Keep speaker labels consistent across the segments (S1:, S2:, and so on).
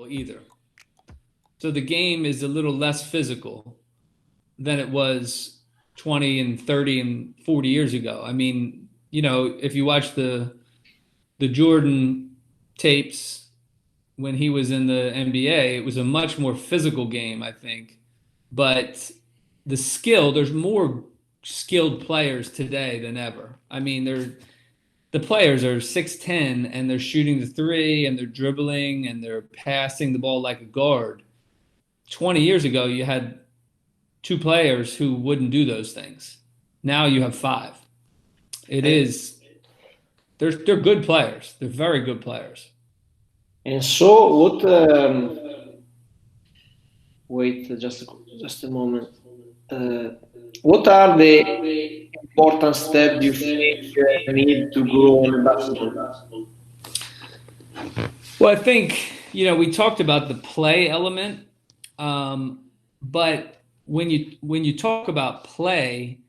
S1: physical either. So the game is a little less physical than it was 20 and 30 and 40 years ago. I mean, you know, if you watch the Jordan tapes when he was in the NBA, it was a much more physical game, I think. But the skill, there's more skilled players today than ever. I mean, the players are 6'10", and they're shooting the three, and they're dribbling, and they're passing the ball like a guard. 20 years ago, you had two players who wouldn't do those things. Now you have five. They're good players. They're very good players.
S2: And so, wait, just a moment. What are the important steps you think need to grow in basketball?
S1: Well, I think, you know, we talked about the play element, but when you talk about play,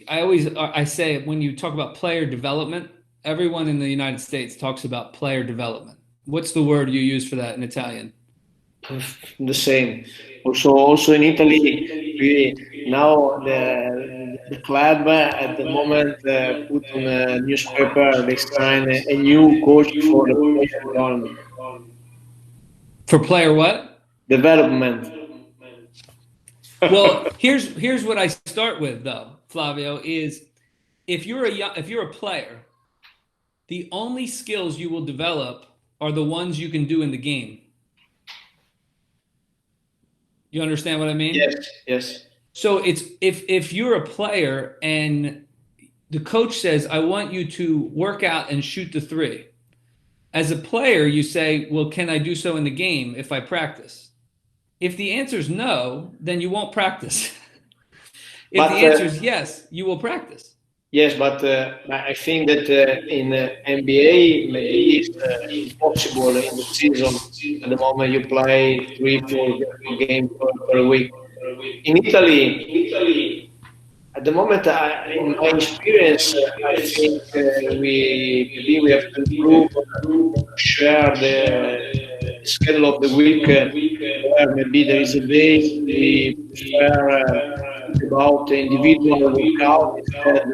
S1: I say when you talk about player development, everyone in the United States talks about player development. What's the word you use for that in Italian?
S2: The same. Also in Italy, now the club at the moment put on a newspaper, they sign a new coach for the player development.
S1: For player what?
S2: Development.
S1: Well, here's what I start with though, Flavio, is if you're a player, the only skills you will develop are the ones you can do in the game. You understand what I mean?
S2: Yes, yes.
S1: So it's if you're a player and the coach says, I want you to work out and shoot the three. As a player, you say, well, can I do so in the game if I practice? If the answer is no, then you won't practice. If the answer is yes, you will practice.
S2: Yes, but I think that in NBA maybe it's impossible in the season. At the moment, you play 3-4 games per week. In Italy, at the moment, in my experience, I think we have to improve, share the schedule of the week, where maybe there is a day we share about individual workout instead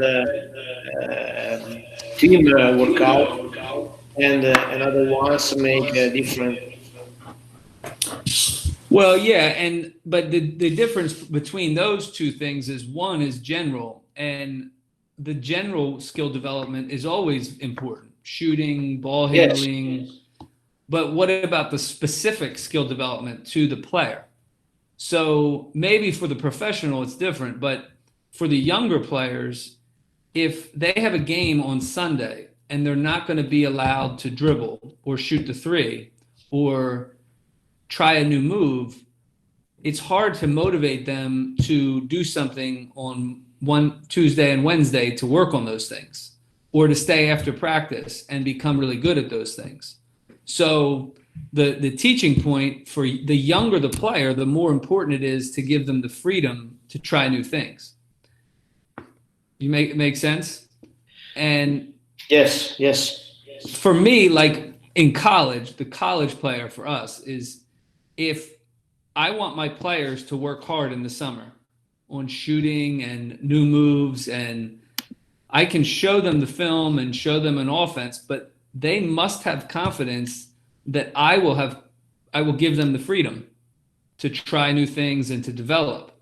S2: team workout, and another ones make a difference.
S1: Well, yeah, but the difference between those two things is one is general, and the general skill development is always important. Shooting, ball handling. Yes. But what about the specific skill development to the player? So maybe for the professional it's different, but for the younger players, if they have a game on Sunday and they're not going to be allowed to dribble or shoot the three or try a new move, it's hard to motivate them to do something on one Tuesday and Wednesday to work on those things, or to stay after practice and become really good at those things. So the teaching point for the younger the player, the more important it is to give them the freedom to try new things. You make sense? And
S2: yes.
S1: For me, like in college, the college player for us is, if I want my players to work hard in the summer on shooting and new moves, and I can show them the film and show them an offense, but they must have confidence that I will give them the freedom to try new things and to develop.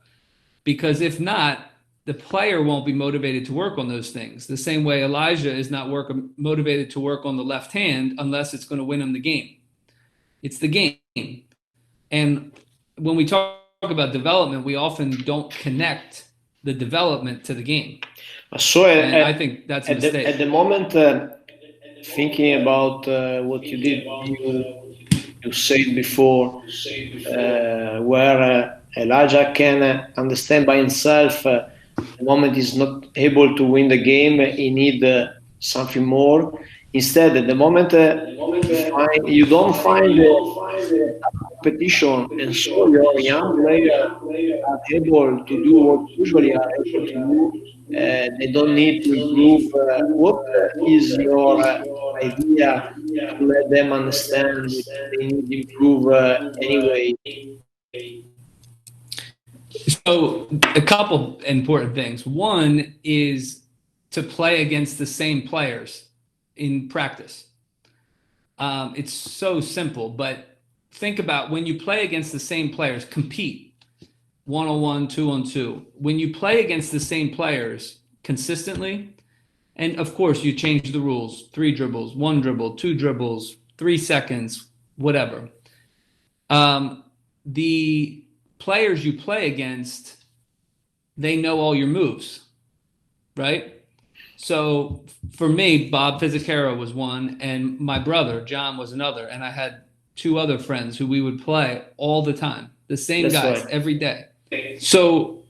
S1: Because if not, the player won't be motivated to work on those things. The same way Elijah is not motivated to work on the left hand unless it's going to win him the game. It's the game. And when we talk about development, we often don't connect the development to the game.
S2: So
S1: I think that's a mistake.
S2: At the moment, thinking about what you did, you said before, where Elijah can understand by himself the moment he's not able to win the game, he need something more. Instead, at the moment you don't find competition, and so your young players are able to do what usually are able to do. They don't need to improve. What is your idea to let them understand if they need to improve anyway?
S1: So a couple important things. One is to play against the same players in practice. It's so simple, but think about when you play against the same players, compete 1-on-1, 2-on-2. When you play against the same players consistently, and of course you change the rules, 3 dribbles, 1 dribble, 2 dribbles, 3 seconds, whatever. The players you play against, they know all your moves, right? So for me, Bob Fizicaro was one, and my brother, John, was another. And I had 2 other friends who we would play all the time, the same guys every day. So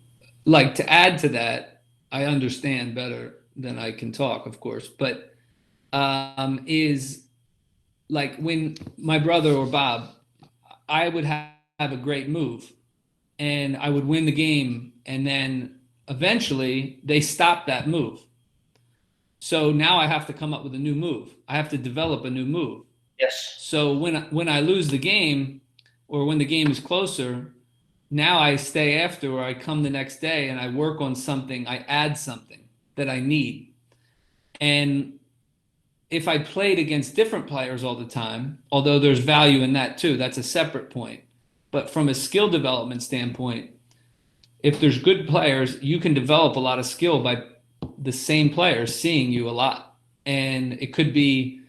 S1: like to add to that, I understand better than I can talk, of course, but is like when my brother or Bob, I would have a great move and I would win the game, and then eventually they stopped that move. So now I have to come up with a new move. I have to develop a new move.
S2: Yes.
S1: So when I lose the game, or when the game is closer, now I stay after, or I come the next day and I work on something, I add something that I need. And if I played against different players all the time, although there's value in that too, that's a separate point. But from a skill development standpoint, if there's good players, you can develop a lot of skill by the same players seeing you a lot. And it could be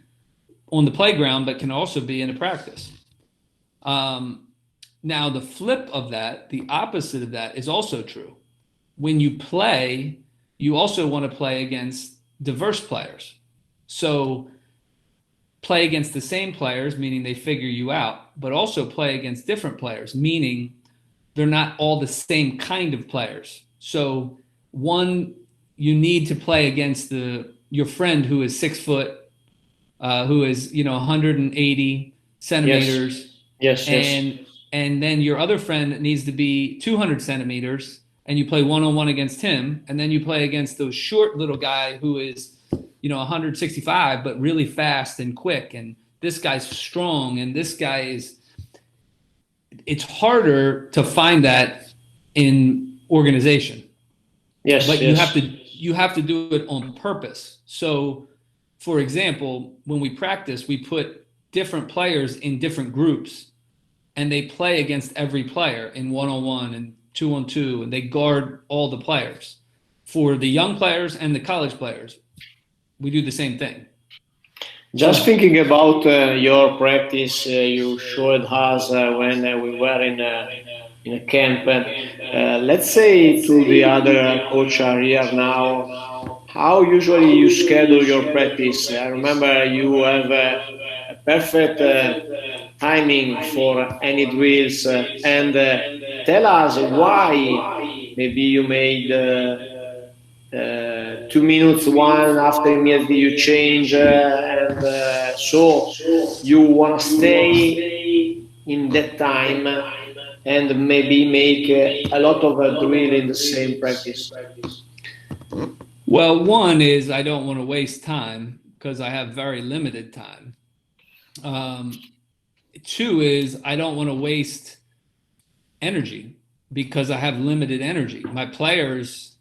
S1: on the playground, but can also be in a practice. Now, the flip of that, the opposite of that is also true. When you play, you also want to play against diverse players. So play against the same players, meaning they figure you out, but also play against different players, meaning they're not all the same kind of players. So one, you need to play against your friend who is 6 foot, who is 180 centimeters.
S2: Yes.
S1: And then your other friend needs to be 200 centimeters, and you play 1-on-1 against him, and then you play against the short little guy who is 165 but really fast and quick, and this guy's strong, and this guy is. It's harder to find that in organization.
S2: Yes,
S1: but you have to do it on purpose. So, for example, when we practice, we put different players in different groups, and they play against every player in 1-on-1 and 2-on-2, and they guard all the players. For the young players and the college players, we do the same thing.
S2: Just thinking about your practice, you showed us when we were in a camp. Let's say to the other coach are here now, how usually you schedule your practice? I remember you have a perfect timing for any drills, and tell us why maybe you made 2 minutes one after immediately you change, and so you want to stay in that time and maybe make a lot of drill in the same practice.
S1: Well, one is I don't want to waste time because I have very limited time. 2 is I don't want to waste energy because I have limited energy. My players,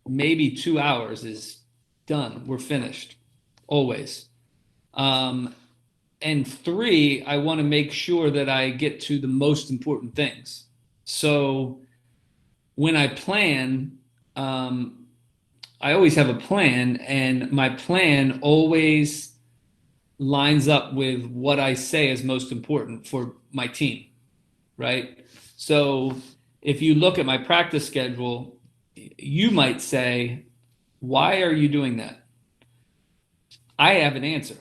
S1: maybe 2 hours is done. We're finished, always. And 3, I want to make sure that I get to the most important things. So when I plan, I always have a plan, and my plan always lines up with what I say is most important for my team, right? So if you look at my practice schedule, you might say, why are you doing that? I have an answer.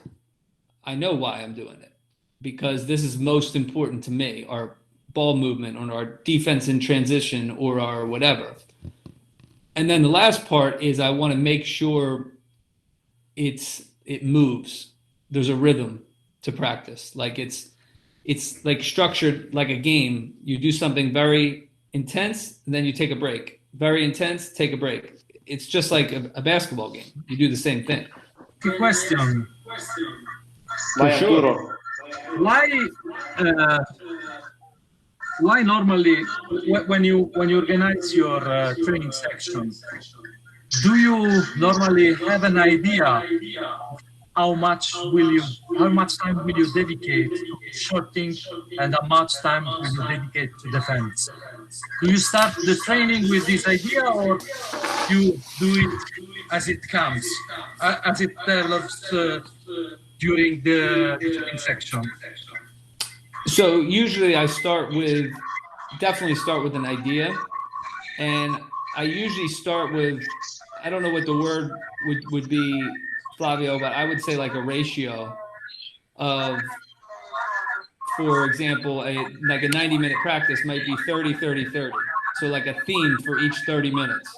S1: I know why I'm doing it, because this is most important to me, our ball movement or our defense in transition or our whatever. And then the last part is I want to make sure it moves. There's a rhythm to practice. Like it's like structured like a game. You do something very intense, and then you take a break. Very intense, take a break. It's just like a basketball game. You do the same thing.
S3: Quick question.
S2: Vai,
S1: sure.
S2: Arturo.
S3: uh, why normally when you organize your training section, do you normally have an idea how much time will you dedicate to shooting and how much time will you dedicate to defense? Do you start the training with this idea, or you do it as it comes, as it develops during the training section?
S1: So usually I definitely start with an idea, and I usually start with, I don't know what the word would be, Flavio, but I would say like a ratio of, for example, like a 90-minute practice might be 30, 30, 30. So like a theme for each 30 minutes.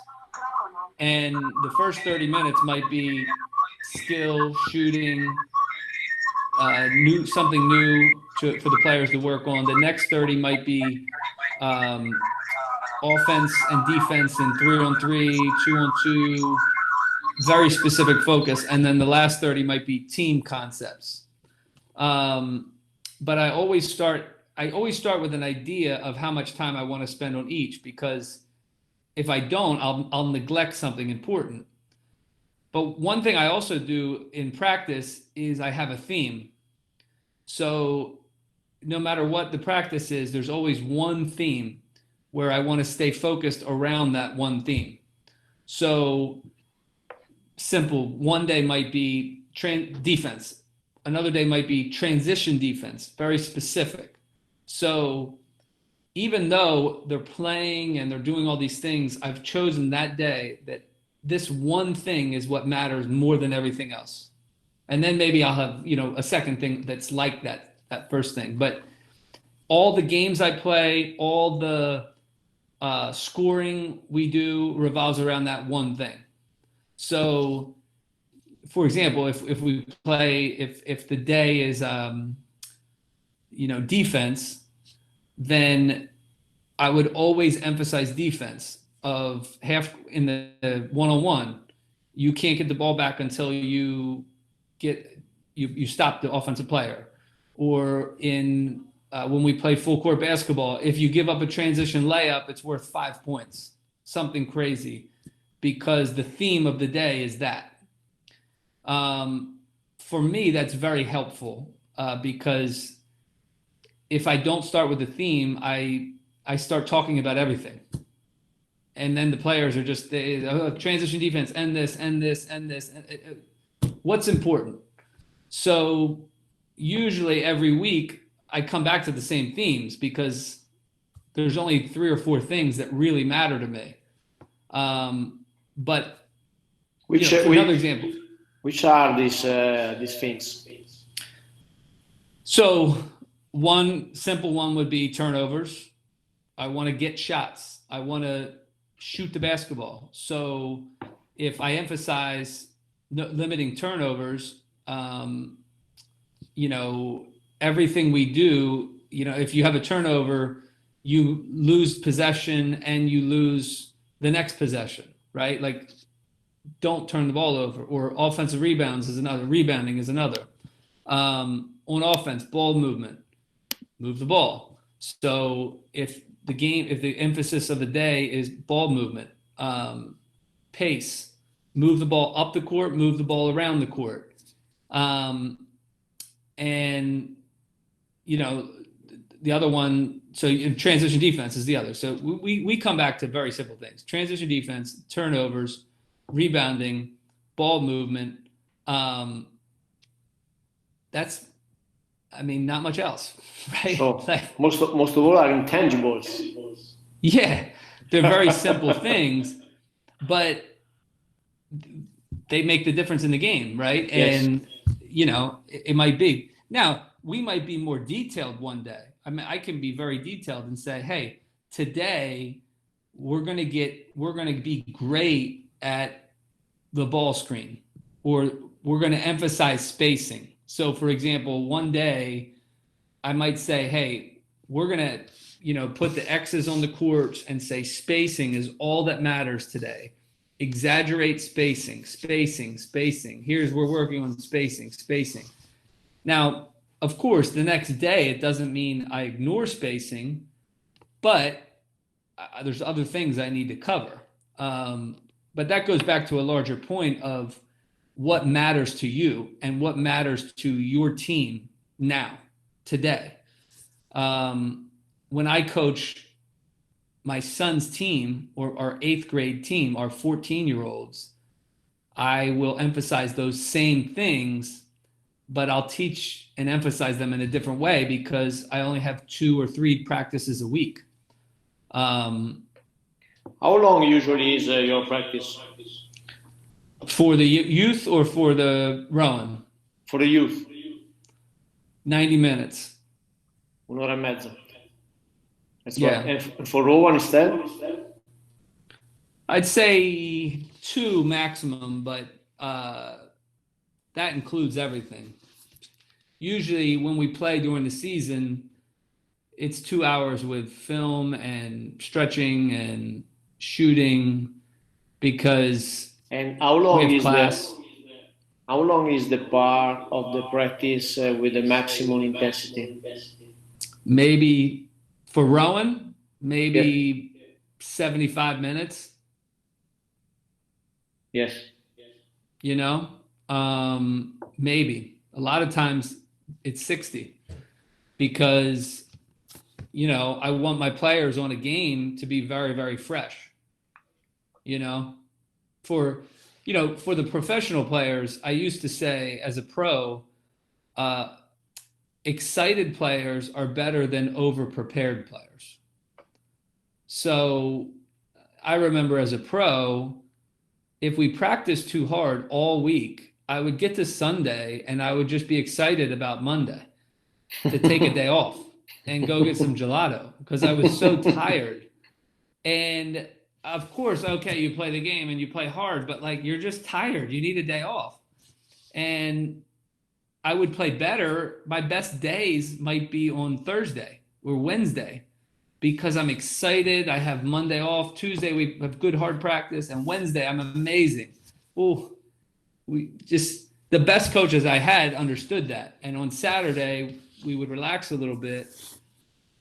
S1: And the first 30 minutes might be skill, shooting, something new for the players to work on. The next 30 might be offense and defense in 3-on-3, 2-on-2, very specific focus. And then the last 30 might be team concepts. But I always start with an idea of how much time I want to spend on each, because if I don't, I'll neglect something important. But one thing I also do in practice is I have a theme. So no matter what the practice is, there's always one theme where I want to stay focused around that one theme. So simple, one day might be defense. Another day might be transition defense, very specific. So even though they're playing and they're doing all these things, I've chosen that day that this one thing is what matters more than everything else. And then maybe I'll have, a second thing that's like that first thing. But all the games I play, all the scoring we do revolves around that one thing. So, for example, if we play, if the day is, defense, then I would always emphasize defense of half in the one-on-one. You can't get the ball back until you stop the offensive player. Or in when we play full court basketball, if you give up a transition layup, it's worth 5 points, something crazy, because the theme of the day is that. For me, that's very helpful because if I don't start with the theme, I start talking about everything. And then the players are just transition defense, and this. What's important? So usually every week I come back to the same themes because there's only 3 or 4 things that really matter to me. But another example.
S2: Which are these things?
S1: So one simple one would be turnovers. I want to get shots. I want to shoot the basketball. So if I emphasize limiting turnovers, everything we do, if you have a turnover, you lose possession and you lose the next possession, right? Like, don't turn the ball over. Or offensive rebounds is another. Rebounding is another. On offense, ball movement, move the ball. So if the emphasis of the day is ball movement, pace, move the ball up the court, move the ball around the court. And, the other one, so transition defense is the other. So we come back to very simple things: transition defense, turnovers, rebounding, ball movement. That's, not much else, right?
S2: So most of all are intangibles.
S1: Yeah, they're very simple things, but they make the difference in the game, right?
S2: Yes.
S1: And, it might be. Now, we might be more detailed one day. I can be very detailed and say, hey, today we're going to be great at the ball screen, or we're going to emphasize spacing. So, for example, one day I might say, hey, we're going to, put the X's on the court and say spacing is all that matters today. Exaggerate spacing. We're working on spacing. Now, of course, the next day, it doesn't mean I ignore spacing, but there's other things I need to cover. But that goes back to a larger point of what matters to you and what matters to your team now, today. When I coach my son's team, or our 8th grade team, our 14-year-olds, I will emphasize those same things, but I'll teach and emphasize them in a different way because I only have 2 or 3 practices a week.
S2: How long usually is your practice?
S1: For the youth or for the Rowan?
S2: For the youth?
S1: 90 minutes.
S2: Un'ora e mezza. That's
S1: Yeah.
S2: right. And for Rowan instead?
S1: I'd say 2 maximum, but that includes everything. Usually when we play during the season, it's 2 hours with film and stretching and shooting because
S2: And how long is
S1: class.
S2: how long is the part of the practice with the maximum intensity?
S1: Maybe for Rowan, maybe 75 minutes.
S2: Yes.
S1: You know, maybe a lot of times it's 60 because, you know, I want my players on a game to be very, very fresh, you know, for the professional players. I used to say as a pro, excited players are better than over-prepared players. So I remember as a pro, if we practiced too hard all week, I would get to Sunday and I would just be excited about Monday to take a day off and go get some gelato because I was so tired. And of course, okay, you play the game and you play hard, but like you're just tired. You need a day off. And I would play better. My best days might be on Thursday or Wednesday because I'm excited. I have Monday off. Tuesday, we have good hard practice. And Wednesday, I'm amazing. Oh, the best coaches I had understood that. And on Saturday, we would relax a little bit,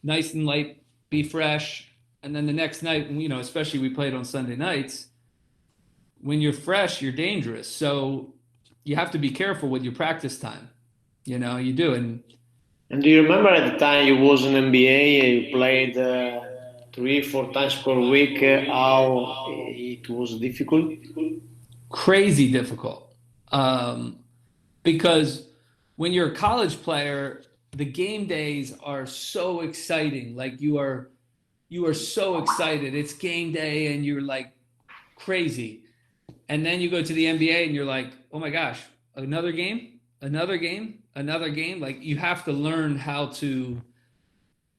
S1: nice and light, be fresh. And then the next night, you know, especially we played on Sunday nights, when you're fresh, you're dangerous. So you have to be careful with your practice time. You know, you do.
S2: And do you remember at the time you was in NBA, you played 3-4 times per week, how it was difficult?
S1: Crazy difficult. Because when you're a college player, the game days are so exciting. Like you are so excited. It's game day and you're like crazy. And then you go to the NBA and you're like, oh my gosh, another game, another game, another game. Like you have to learn how to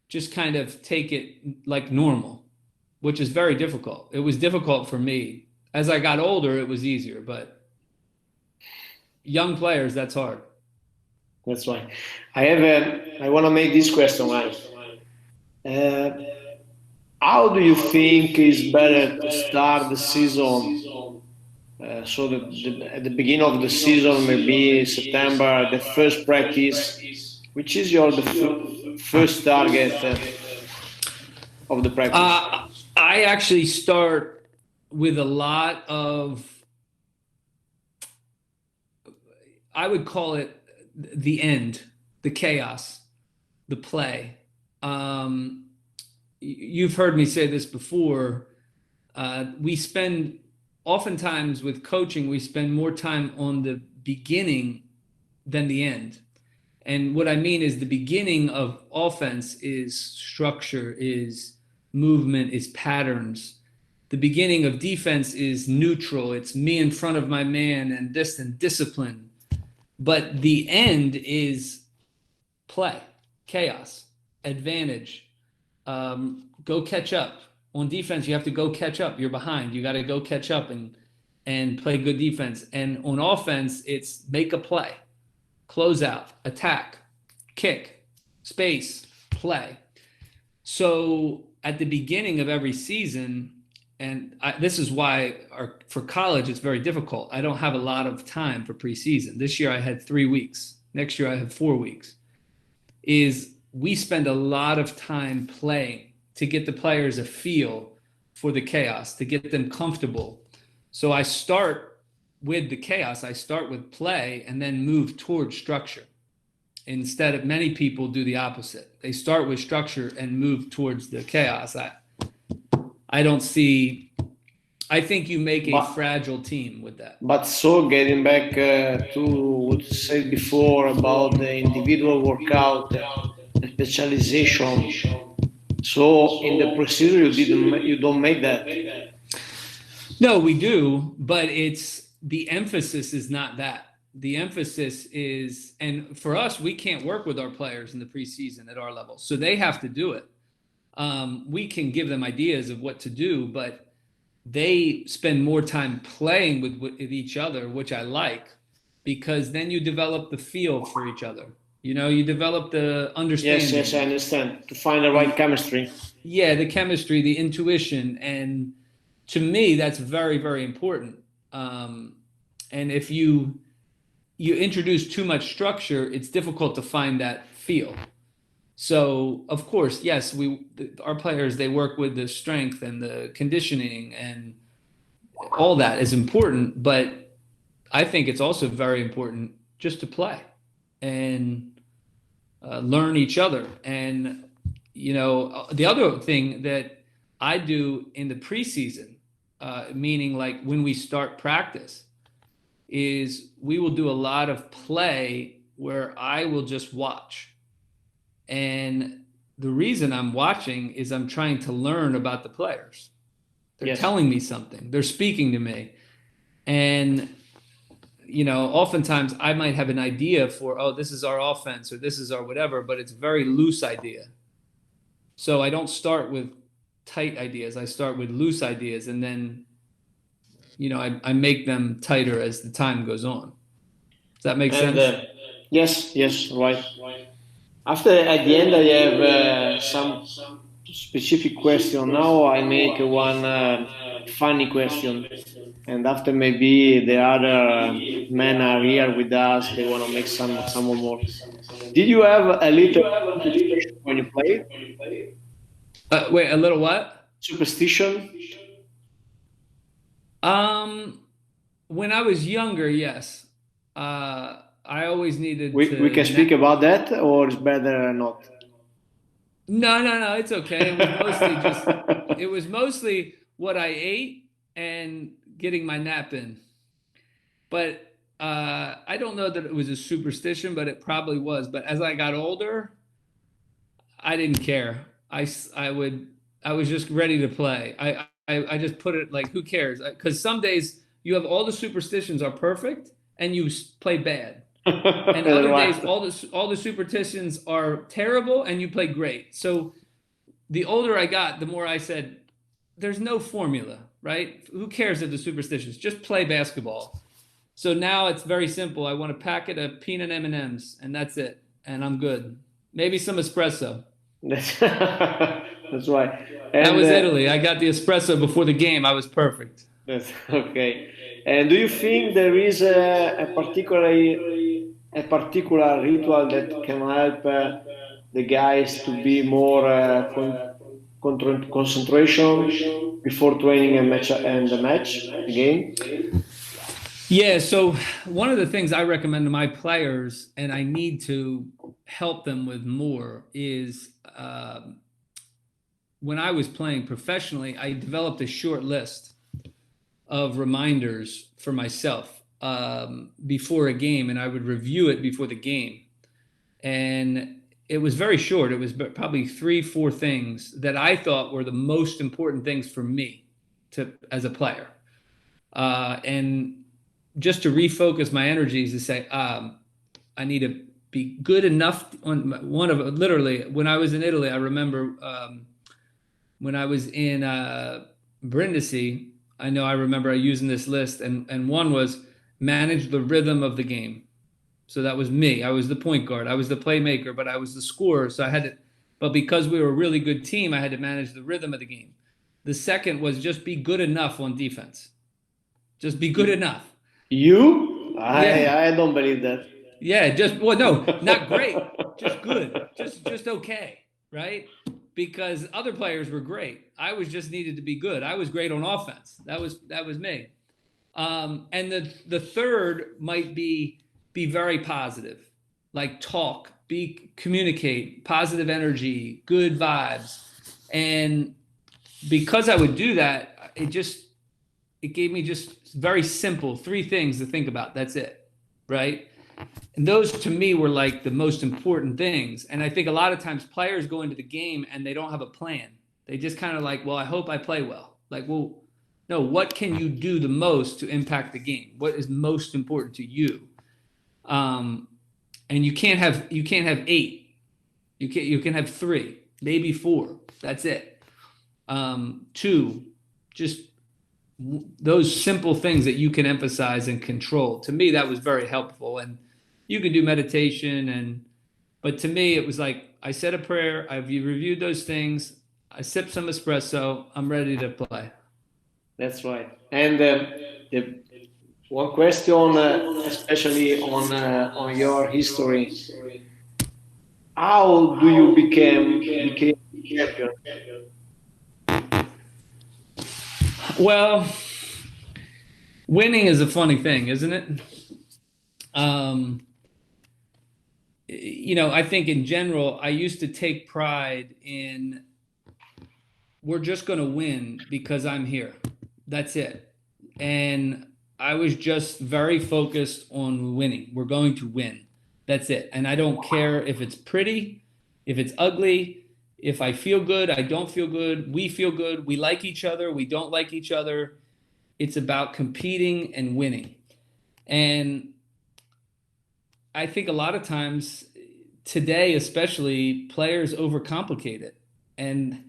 S1: just kind of take it like normal, which is very difficult. It was difficult for me. As I got older, it was easier, but young players, that's hard.
S2: That's right. I want to make this question, right? How do you think is better to start the season? So at the beginning of the season, maybe September, the first practice, which is the first target of the practice?
S1: I actually start with a lot of, I would call it the end, the chaos, the play. You've heard me say this before. Oftentimes with coaching, we spend more time on the beginning than the end. And what I mean is the beginning of offense is structure, is movement, is patterns. The beginning of defense is neutral. It's me in front of my man and discipline. But the end is play, chaos, advantage. Go catch up. On defense, you have to go catch up. You're behind. You got to go catch up and play good defense. And on offense, it's make a play, close out, attack, kick, space, play. So at the beginning of every season, and this is why for college, it's very difficult. I don't have a lot of time for preseason. This year I had 3 weeks. Next year I have 4 weeks. Is we spend a lot of time playing to get the players a feel for the chaos, to get them comfortable. So I start with the chaos. I start with play and then move towards structure. Instead of many people do the opposite. They start with structure and move towards the chaos. I don't see, I think you make a fragile team with that.
S2: But so getting back to what you said before about the individual workout, the specialization. So in the procedure you don't make that.
S1: No, we do, but it's the emphasis is not that. The emphasis is, and for us, we can't work with our players in the preseason at our level, so they have to do it. We can give them ideas of what to do, but they spend more time playing with each other, which I like, because then you develop the feel for each other. You know, you develop the understanding.
S2: Yes, I understand. To find the right chemistry.
S1: Yeah, the chemistry, the intuition, and to me, that's very, very important. And if you introduce too much structure, it's difficult to find that feel. So, of course, yes, our players, they work with the strength and the conditioning, and all that is important. But I think it's also very important just to play and learn each other. And, you know, the other thing that I do in the preseason, meaning like when we start practice, is we will do a lot of play where I will just watch. And the reason I'm watching is I'm trying to learn about the players. They're telling me something. They're speaking to me. And, you know, oftentimes I might have an idea for, oh, this is our offense or this is our whatever, but it's a very loose idea. So I don't start with tight ideas. I start with loose ideas, and then, you know, I make them tighter as the time goes on. Does that make sense?
S2: Yes, right. After, at the end, I have some specific question. Now I make one funny question. And after maybe the other men are here with us, they want to make some more. Did you have a little superstition when you played?
S1: Wait, a little what?
S2: Superstition?
S1: When I was younger, yes. I always needed to...
S2: We can speak about that, or it's better not?
S1: No, it's okay. It was mostly what I ate and getting my nap in. But I don't know that it was a superstition, but it probably was. But as I got older, I didn't care. I was just ready to play. I just put it like, who cares? Because some days you have all the superstitions are perfect and you play bad. And other days, all the superstitions are terrible and you play great. So the older I got, the more I said, there's no formula, right? Who cares if the superstitions? Just play basketball. So now it's very simple. I want a packet of peanut M&Ms, and that's it. And I'm good. Maybe some espresso.
S2: That's right. And,
S1: that was Italy. I got the espresso before the game. I was perfect.
S2: That's okay. And do you think there is a particular ritual that can help the guys to be more concentration before training the game?
S1: Yeah, so one of the things I recommend to my players, and I need to help them with more, is when I was playing professionally, I developed a short list of reminders for myself before a game, and I would review it before the game. And it was very short. It was probably 3-4 things that I thought were the most important things for me as a player. And just to refocus my energies to say, I need to be good enough on literally, when I was in Italy, I remember when I was in Brindisi, I remember using this list, and one was manage the rhythm of the game. So that was me. I was the point guard. I was the playmaker, but I was the scorer. So but because we were a really good team, I had to manage the rhythm of the game. The second was just be good enough on defense. Just be good enough.
S2: I don't believe that.
S1: Yeah, no, not great, just good, just okay, right? Because other players were great. I was just needed to be good. I was great on offense. That was me. And the third might be very positive, like talk, communicate, positive energy, good vibes. And because I would do that, it gave me just very simple 3 things to think about. That's it, right? And those to me were like the most important things. And I think a lot of times players go into the game and they don't have a plan. They just kind of like, well, I hope I play well. Like, well, no, what can you do the most to impact the game? What is most important to you? And you can't have 8. You can have 3, maybe 4. That's it. 2, just those simple things that you can emphasize and control. To me, that was very helpful. And you can do meditation, but to me, it was like I said a prayer. I've reviewed those things. I sipped some espresso. I'm ready to play.
S2: That's right. And the one question, especially on your history, how do you became champion?
S1: Well, winning is a funny thing, isn't it? I think in general, I used to take pride in we're just going to win because I'm here. That's it. And I was just very focused on winning. We're going to win. That's it. And I don't care if it's pretty, if it's ugly, if I feel good, I don't feel good, we feel good, we like each other, we don't like each other. It's about competing and winning. And I think a lot of times today, especially, players overcomplicate it. And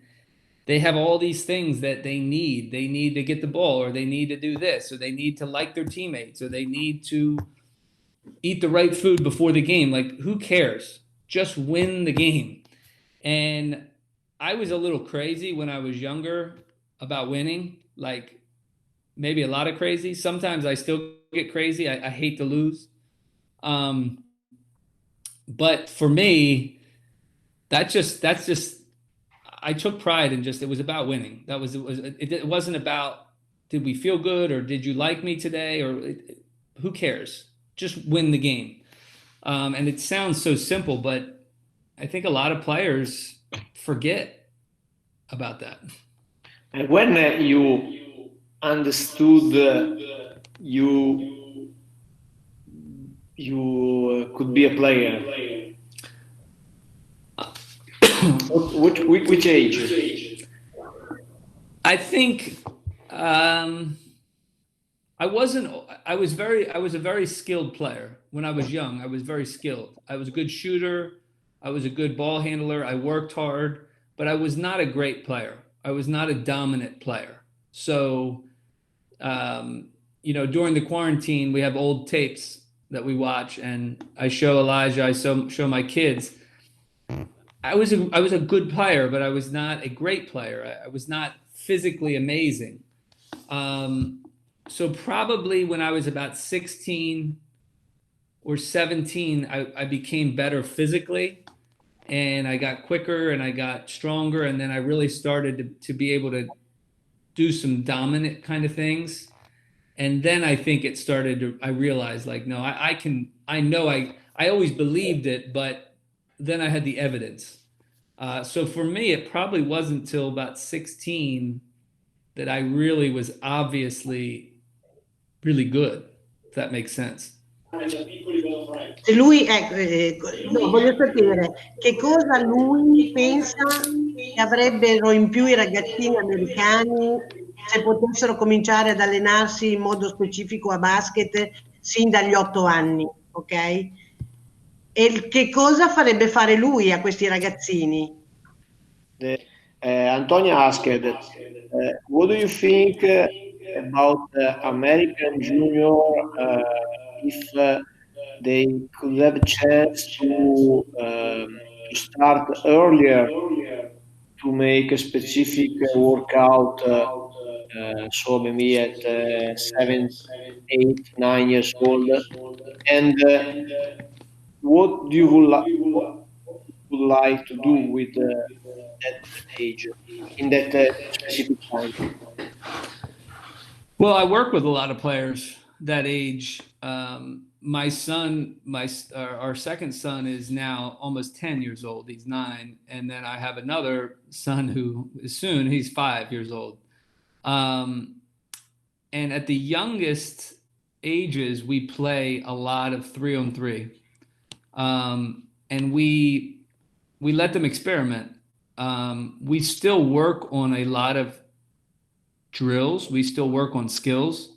S1: they have all these things that they need. They need to get the ball, or they need to do this, or they need to like their teammates, or they need to eat the right food before the game. Like, who cares? Just win the game. And I was a little crazy when I was younger about winning, like maybe a lot of crazy. Sometimes I still get crazy. I hate to lose. But for me, that's just I took pride in it was about winning. It wasn't about did we feel good or did you like me today, or who cares? Just win the game. And it sounds so simple, but I think a lot of players forget about that.
S2: And when you understood you could be a player, which age?
S1: I think I was a very skilled player when I was young. I was very skilled. I was a good shooter. I was a good ball handler. I worked hard, but I was not a great player. I was not a dominant player. So, during the quarantine, we have old tapes that we watch, and I show Elijah, I show my kids. I was a good player, but I was not a great player. I was not physically amazing. So probably when I was about 16 or 17, I became better physically, and I got quicker and I got stronger. And then I really started to be able to do some dominant kind of things. And then I think I realized like, no, I always believed it, but then I had the evidence. So for me, it probably wasn't until about 16 that I really was obviously really good, if that makes sense.
S4: Lui, no, voglio sapere che cosa lui pensa che avrebbero in più i ragazzini americani se potessero cominciare ad allenarsi in modo specifico a basket sin dagli 8 anni, ok? E che cosa farebbe fare lui a questi ragazzini?
S2: Antonia asked, what do you think about American junior if they could have a chance to start earlier to make a specific workout, so maybe at 7, 8, 9 years old, and what do you would like to do with that age in that specific time?
S1: Well, I work with a lot of players that age. My son, our second son is now almost 10 years old. He's 9. And then I have another son who is soon, he's 5 years old. And at the youngest ages, we play a lot of 3-on-3. And we let them experiment. We still work on a lot of drills. We still work on skills.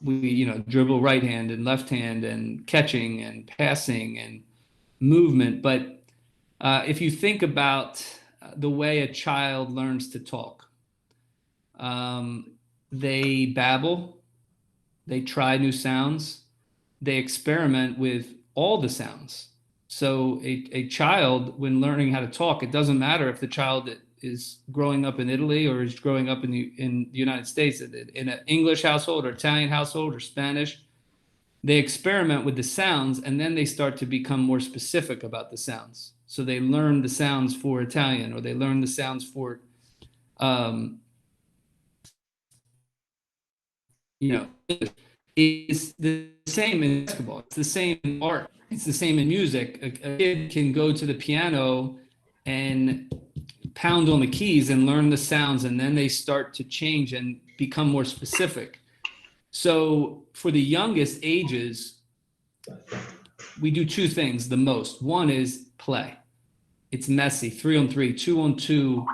S1: We dribble right hand and left hand and catching and passing and movement. But if you think about the way a child learns to talk, they babble, they try new sounds, they experiment with all the sounds. So a child, when learning how to talk, it doesn't matter if the child is growing up in Italy or is growing up in the United States, in an English household or Italian household or Spanish. They experiment with the sounds, and then they start to become more specific about the sounds. So they learn the sounds for Italian, or they learn the sounds for, it's the same in basketball. It's the same in art. It's the same in music. A kid can go to the piano and pound on the keys and learn the sounds, and then they start to change and become more specific. So for the youngest ages, we do 2 things the most. One is play. It's messy, 3-on-3, 2-on-2,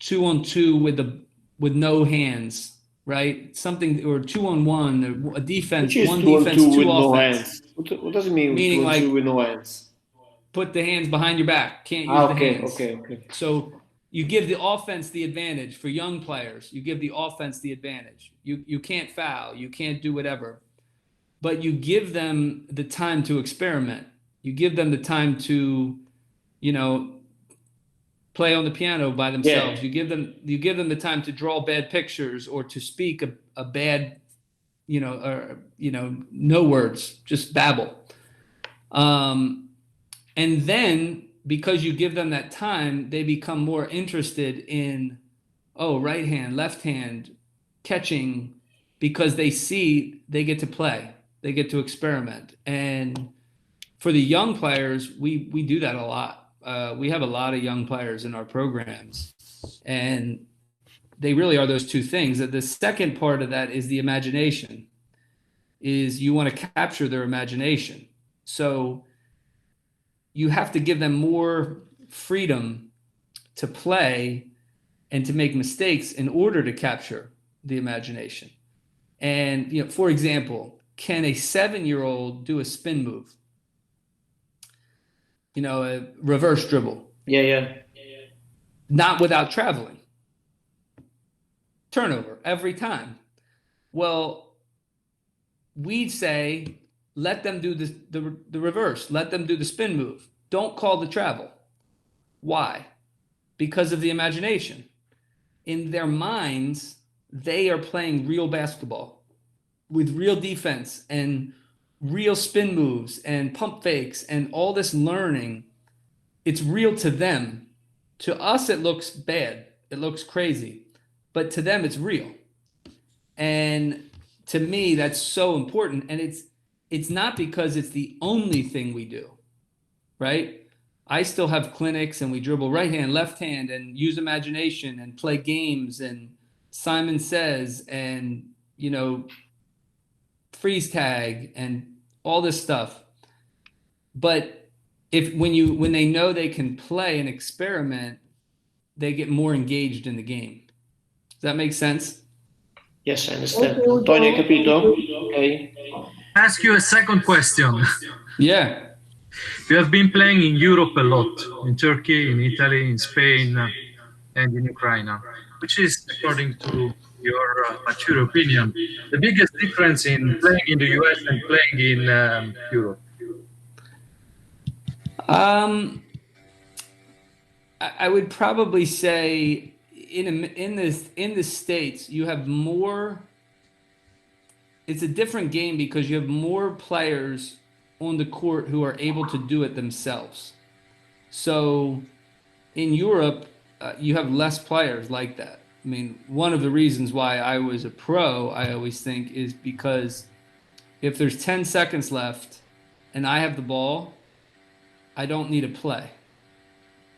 S1: 2-on-2 with no hands, right? Something, or 2-on-1, a defense, one defense, 2
S2: with
S1: offense.
S2: No hands? What does it mean?
S1: Meaning like
S2: with no hands.
S1: Put the hands behind your back. Can't use the hands.
S2: Okay.
S1: So you give the offense the advantage. For young players, you give the offense the advantage. You can't foul. You can't do whatever. But you give them the time to experiment. You give them the time to, play on the piano by themselves. Yeah. You give them the time to draw bad pictures or to speak a bad, no words, just babble. And then because you give them that time, they become more interested in, right hand, left hand, catching, because they see they get to play, they get to experiment. And for the young players, we do that a lot. We have a lot of young players in our programs, and they really are those 2 things. The second part of that is the imagination, is you want to capture their imagination. So you have to give them more freedom to play and to make mistakes in order to capture the imagination. And, for example, can a 7-year-old do a spin move? A reverse dribble.
S2: Yeah.
S1: Not without traveling. Turnover every time. Well, we'd say, let them do the reverse. Let them do the spin move. Don't call the travel. Why? Because of the imagination. In their minds, they are playing real basketball with real defense and real spin moves and pump fakes and all this learning. It's real to them. To us, it looks bad. It looks crazy. But to them, it's real. And to me, that's so important. And it's not because it's the only thing we do, right? I still have clinics and we dribble right hand, left hand, and use imagination and play games and Simon Says and, freeze tag and all this stuff. But when they know they can play and experiment, they get more engaged in the game. Does that make sense?
S2: Yes, I understand. Antonio, capito? Okay.
S3: Ask you a second question.
S1: Yeah.
S3: You have been playing in Europe a lot, in Turkey, in Italy, in Spain, and in Ukraine. Which is, according to your mature opinion, the biggest difference in playing in the US and playing in Europe?
S1: I would probably say in the States, you have more. It's a different game because you have more players on the court who are able to do it themselves. So in Europe, you have less players like that. I mean, one of the reasons why I was a pro, I always think, is because if there's 10 seconds left and I have the ball, I don't need a play.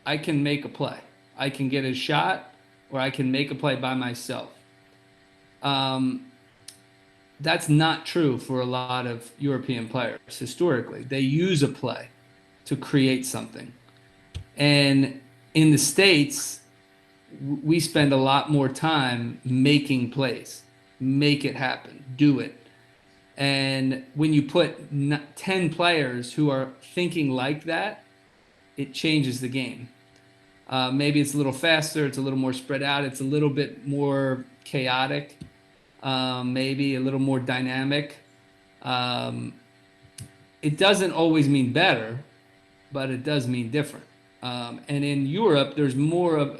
S1: I can make a play. I can get a shot, or I can make a play by myself. That's not true for a lot of European players historically. They use a play to create something. And in the States, we spend a lot more time making plays, make it happen, do it. And when you put 10 players who are thinking like that, it changes the game. Maybe it's a little faster, it's a little more spread out, it's a little bit more chaotic, maybe a little more dynamic. It doesn't always mean better, but it does mean different. And in Europe, there's more of,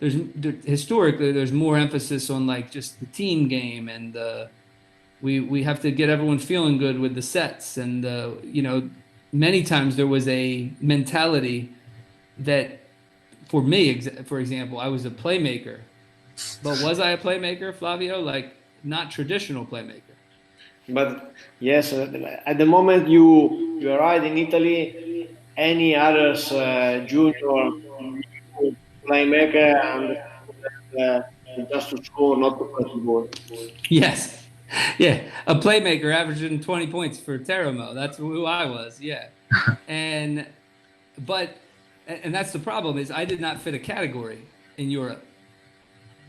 S1: historically, there's more emphasis on like just the team game, and we have to get everyone feeling good with the sets. And, you know, many times there was a mentality that, for me, for example, I was a playmaker. But was I a playmaker, Flavio? Like, not traditional playmaker.
S2: But yes, at the moment you arrived in Italy, any others junior playmaker and just to score, not to pass the ball.
S1: Yes. Yeah, a playmaker averaging 20 points for Teramo. That's who I was. Yeah. And that's the problem, is I did not fit a category in Europe.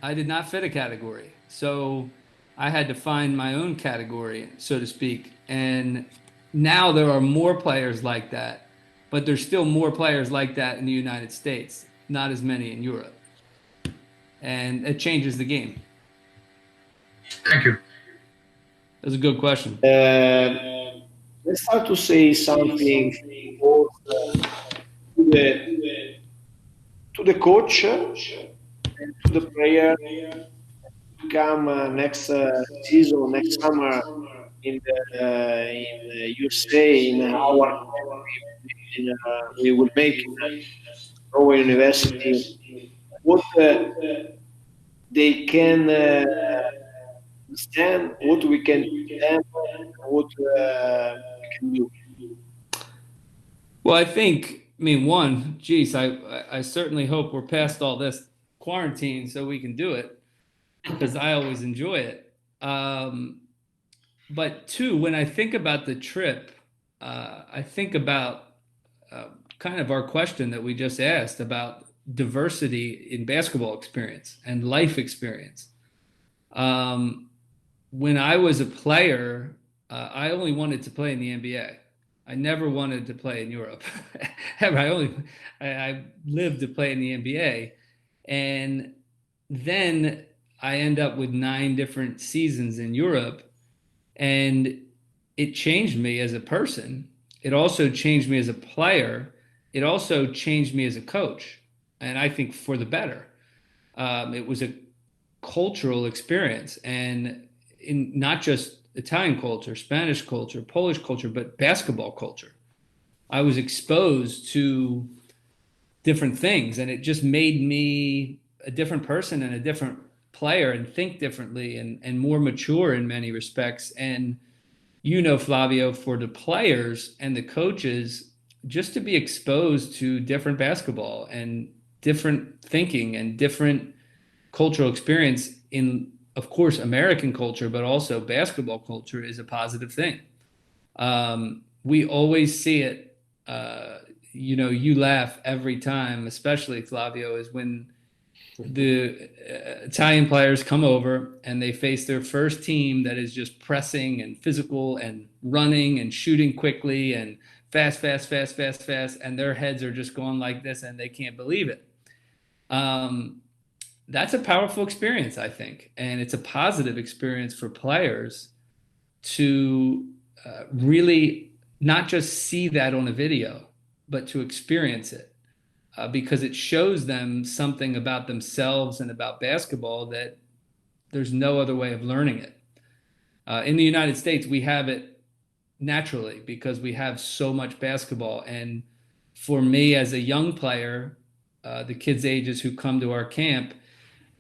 S1: I did not fit a category. So I had to find my own category, so to speak. And now there are more players like that, but there's still more players like that in the United States, not as many in Europe. And it changes the game.
S3: Thank you.
S1: That's a good question.
S2: Let's start to say something to the coach and to the player to come next season, next summer in USA, in our we will make in Rowan University. What they can understand, what we can do, what we can do.
S1: Well, I mean, one, geez, I certainly hope we're past all this quarantine so we can do it, because I always enjoy it. But two, when I think about the trip, I think about kind of our question that we just asked about diversity in basketball experience and life experience. When I was a player, I only wanted to play in the NBA. I never wanted to play in Europe. I lived to play in the NBA. And then I end up with 9 different seasons in Europe. And it changed me as a person. It also changed me as a player. It also changed me as a coach. And I think for the better. It was a cultural experience, and in not just Italian culture, Spanish culture, Polish culture, but basketball culture. I was exposed to different things, and it just made me a different person and a different player, and think differently and more mature in many respects. And, you know, Flavio, for the players and the coaches, just to be exposed to different basketball and different thinking and different cultural experience in, of course, American culture, but also basketball culture, is a positive thing. We always see it. You know, you laugh every time, especially Flavio, is when the Italian players come over and they face their first team that is just pressing and physical and running and shooting quickly and fast, and their heads are just going like this and they can't believe it. That's a powerful experience, I think. And it's a positive experience for players to really not just see that on a video, but to experience it, because it shows them something about themselves and about basketball that there's no other way of learning it. In the United States, we have it naturally because we have so much basketball. And for me as a young player, the kids' ages who come to our camp,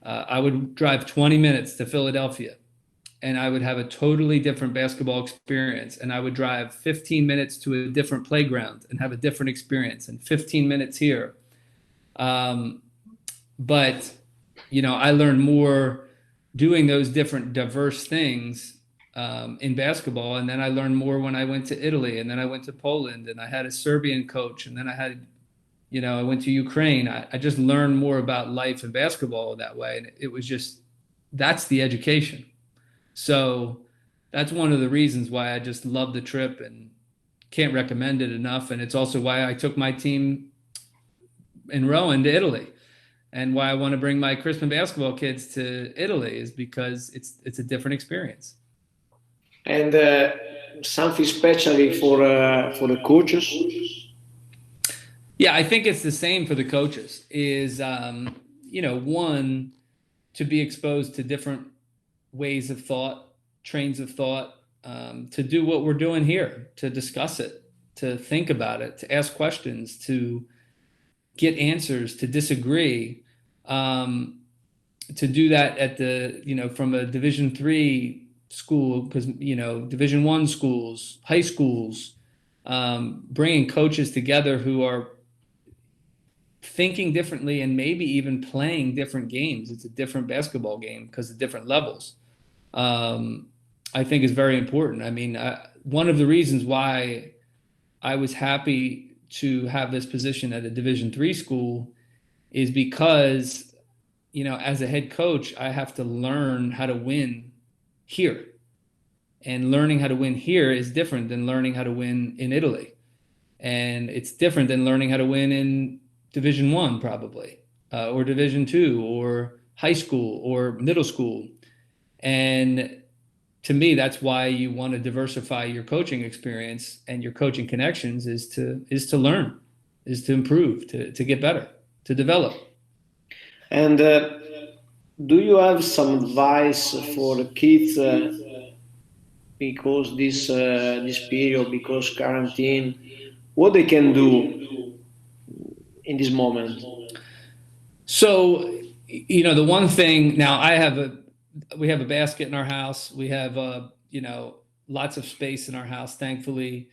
S1: I would drive 20 minutes to Philadelphia and I would have a totally different basketball experience. And I would drive 15 minutes to a different playground and have a different experience, and 15 minutes here. But, you know, I learned more doing those different diverse things in basketball. And then I learned more when I went to Italy, and then I went to Poland, and I had a Serbian coach, and then I had, you know, I went to Ukraine. I just learned more about life and basketball that way. And it was just, that's the education. So that's one of the reasons why I just love the trip and can't recommend it enough. And it's also why I took my team in Rowan to Italy, and why I want to bring my Crispin basketball kids to Italy is because it's a different experience.
S2: And something especially for the coaches?
S1: Yeah, I think it's the same for the coaches is, you know, one, to be exposed to different ways of thought, trains of thought, to do what we're doing here, to discuss it, to think about it, to ask questions, to get answers, to disagree, to do that at the, you know, from a Division III school, because, you know, Division I schools, high schools, bringing coaches together who are thinking differently and maybe even playing different games. It's a different basketball game because of different levels. I think is very important. I mean, one of the reasons why I was happy to have this position at a Division III school is because, you know, as a head coach, I have to learn how to win here. And learning how to win here is different than learning how to win in Italy. And it's different than learning how to win in Division I, probably, or Division II, or high school, or middle school. And to me, that's why you want to diversify your coaching experience and your coaching connections is to learn, is to improve, to get better, to develop.
S2: And do you have some advice for the kids because this period, because quarantine, what they can do in this moment?
S1: So, you know, the one thing now, we have a basket in our house. We have, you know, lots of space in our house, thankfully.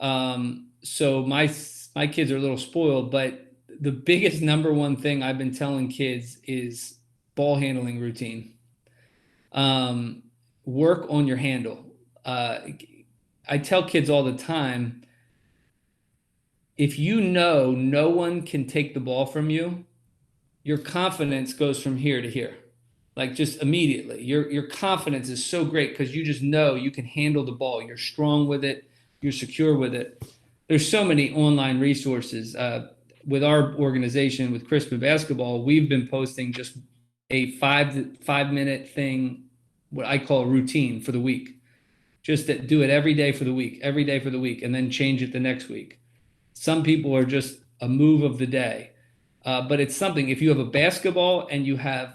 S1: So my kids are a little spoiled, but the biggest number one thing I've been telling kids is ball handling routine. Work on your handle. I tell kids all the time, if you know no one can take the ball from you, your confidence goes from here to here. Like just immediately, your confidence is so great because you just know you can handle the ball. You're strong with it. You're secure with it. There's so many online resources. With our organization, with Crispin Basketball, we've been posting just a 5 minute thing, what I call a routine for the week. Just do it every day for the week, and then change it the next week. Some people are just a move of the day. But it's something, if you have a basketball and you have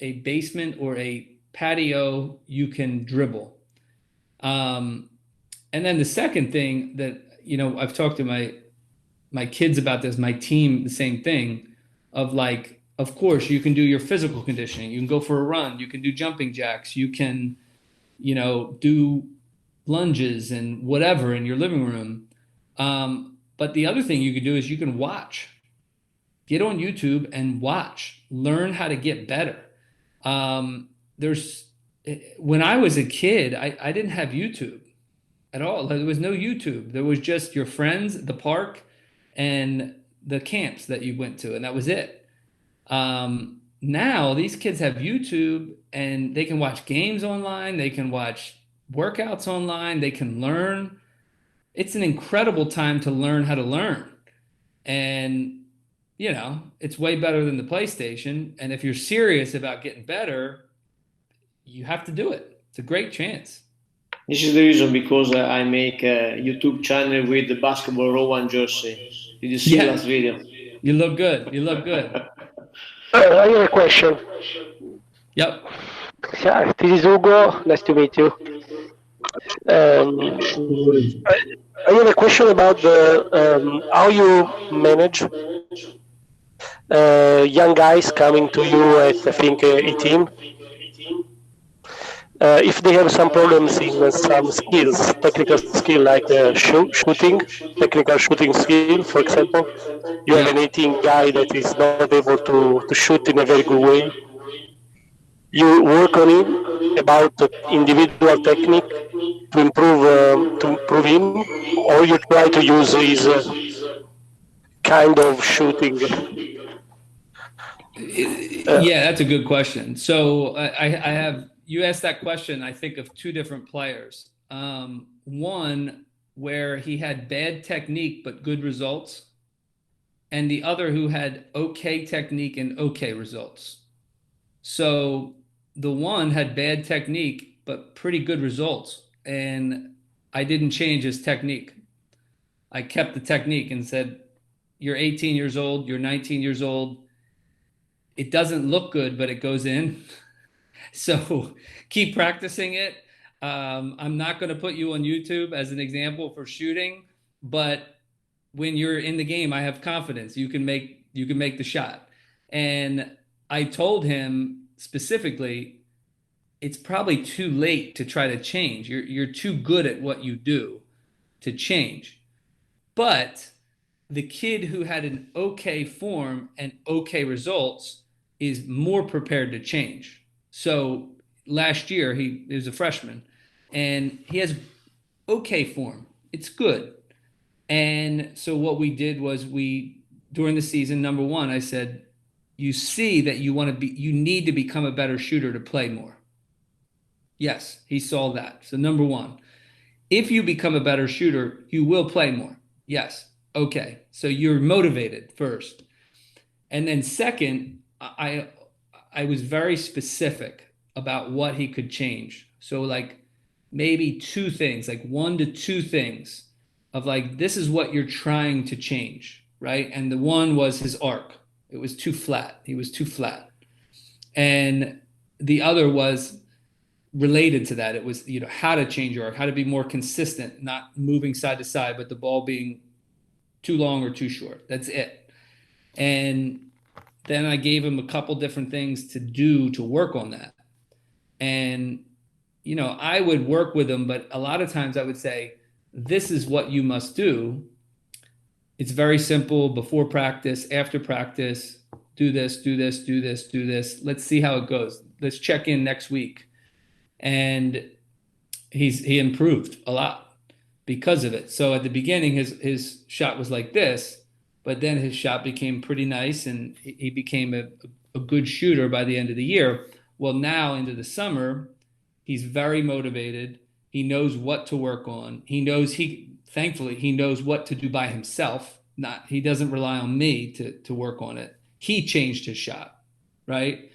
S1: a basement or a patio, you can dribble. And then the second thing that, you know, I've talked to my kids about this, my team, the same thing of like, of course, you can do your physical conditioning. You can go for a run. You can do jumping jacks. You can, you know, do lunges and whatever in your living room. But the other thing you can do is you can watch. Get on YouTube and watch. Learn how to get better. When I was a kid, I didn't have YouTube at all. There was no YouTube. There was just your friends, the park, and the camps that you went to, and that was it. Now these kids have YouTube and they can watch games online. They can watch workouts online. They can learn. It's an incredible time to learn how to learn. And, you know, it's way better than the PlayStation. And if you're serious about getting better, you have to do it. It's a great chance.
S2: This is the reason because I make a YouTube channel with the basketball Rowan jersey. Did you see last video?
S1: You look good. You look good.
S5: I have a question.
S1: Yep.
S5: Yeah, this is Ugo. Nice to meet you. Um, I have a question about how you manage young guys coming to you at, I think, 18. If they have some problems in some skills, technical skill like shooting, technical shooting skill, for example, you have
S1: Yeah.
S5: an 18 guy that is not able to shoot in a very good way. You work on it about individual technique to improve him, or you try to use his kind of shooting.
S1: Yeah, that's a good question. So I have, you asked that question, I think of two different players. One where he had bad technique but good results, and the other who had okay technique and okay results. So the one had bad technique but pretty good results, and I didn't change his technique. I kept the technique and said, you're 18 years old, you're 19 years old. It doesn't look good, but it goes in. So keep practicing it. I'm not going to put you on YouTube as an example for shooting, but when you're in the game, I have confidence you can make the shot. And I told him specifically, it's probably too late to try to change. You're too good at what you do to change. But the kid who had an okay form and okay results is more prepared to change. So last year he was a freshman and he has okay form. It's good. And so what we did was during the season, number one, I said, you see that you need to become a better shooter to play more. Yes, he saw that. So number one, if you become a better shooter, you will play more. Yes. Okay. So you're motivated first. And then second, I was very specific about what he could change. So like maybe two things, like 1 to 2 things of like, this is what you're trying to change, right? And the one was his arc. It was too flat. He was too flat. And the other was related to that. It was, how to change your arc, how to be more consistent, not moving side to side, but the ball being too long or too short. That's it. And then I gave him a couple different things to do to work on that. And, I would work with him, but a lot of times I would say, this is what you must do. It's very simple. Before practice, after practice, do this, do this, do this, do this. Let's see how it goes. Let's check in next week. And he improved a lot because of it. So at the beginning, his shot was like this, but then his shot became pretty nice and he became a good shooter by the end of the year. Well, now into the summer, he's very motivated. He knows what to work on. Thankfully, he knows what to do by himself. He doesn't rely on me to work on it. He changed his shot, right?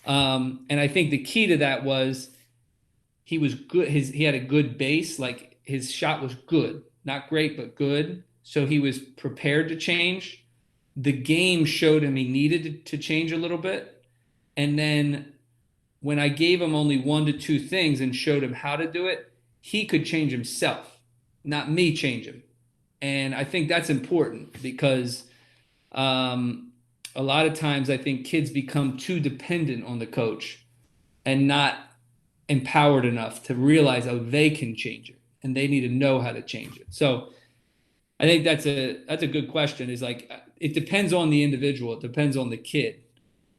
S1: And I think the key to that was he was good. He had a good base. Like his shot was good, not great, but good. So he was prepared to change. The game showed him he needed to change a little bit. And then when I gave him only 1 to 2 things and showed him how to do it, he could change himself, not me change him. And I think that's important because a lot of times I think kids become too dependent on the coach and not empowered enough to realize how they can change it, and they need to know how to change it. So I think that's a good question. Is like, it depends on the individual. It depends on the kid.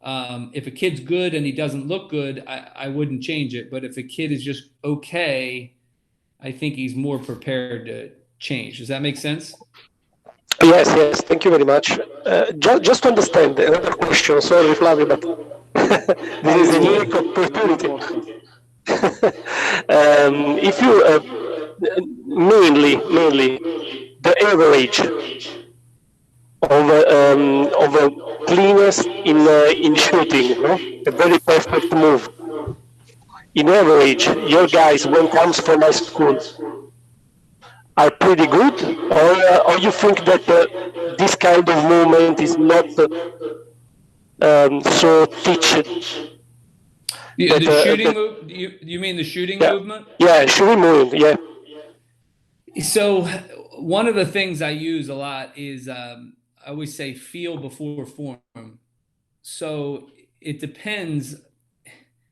S1: If a kid's good and he doesn't look good, I wouldn't change it. But if a kid is just okay, I think he's more prepared to change. Does that make sense?
S5: Yes. Thank you very much. Just to understand another question. Sorry, Flavio, but this is a unique opportunity. If you mainly the average of cleanest in shooting, no? A very perfect move. In average, your guys, when comes from high school, are pretty good, or you think that this kind of movement is not so teached?
S1: The shooting move? You mean the shooting movement?
S5: Yeah, shooting movement. Yeah.
S1: So one of the things I use a lot is I always say feel before form. So it depends.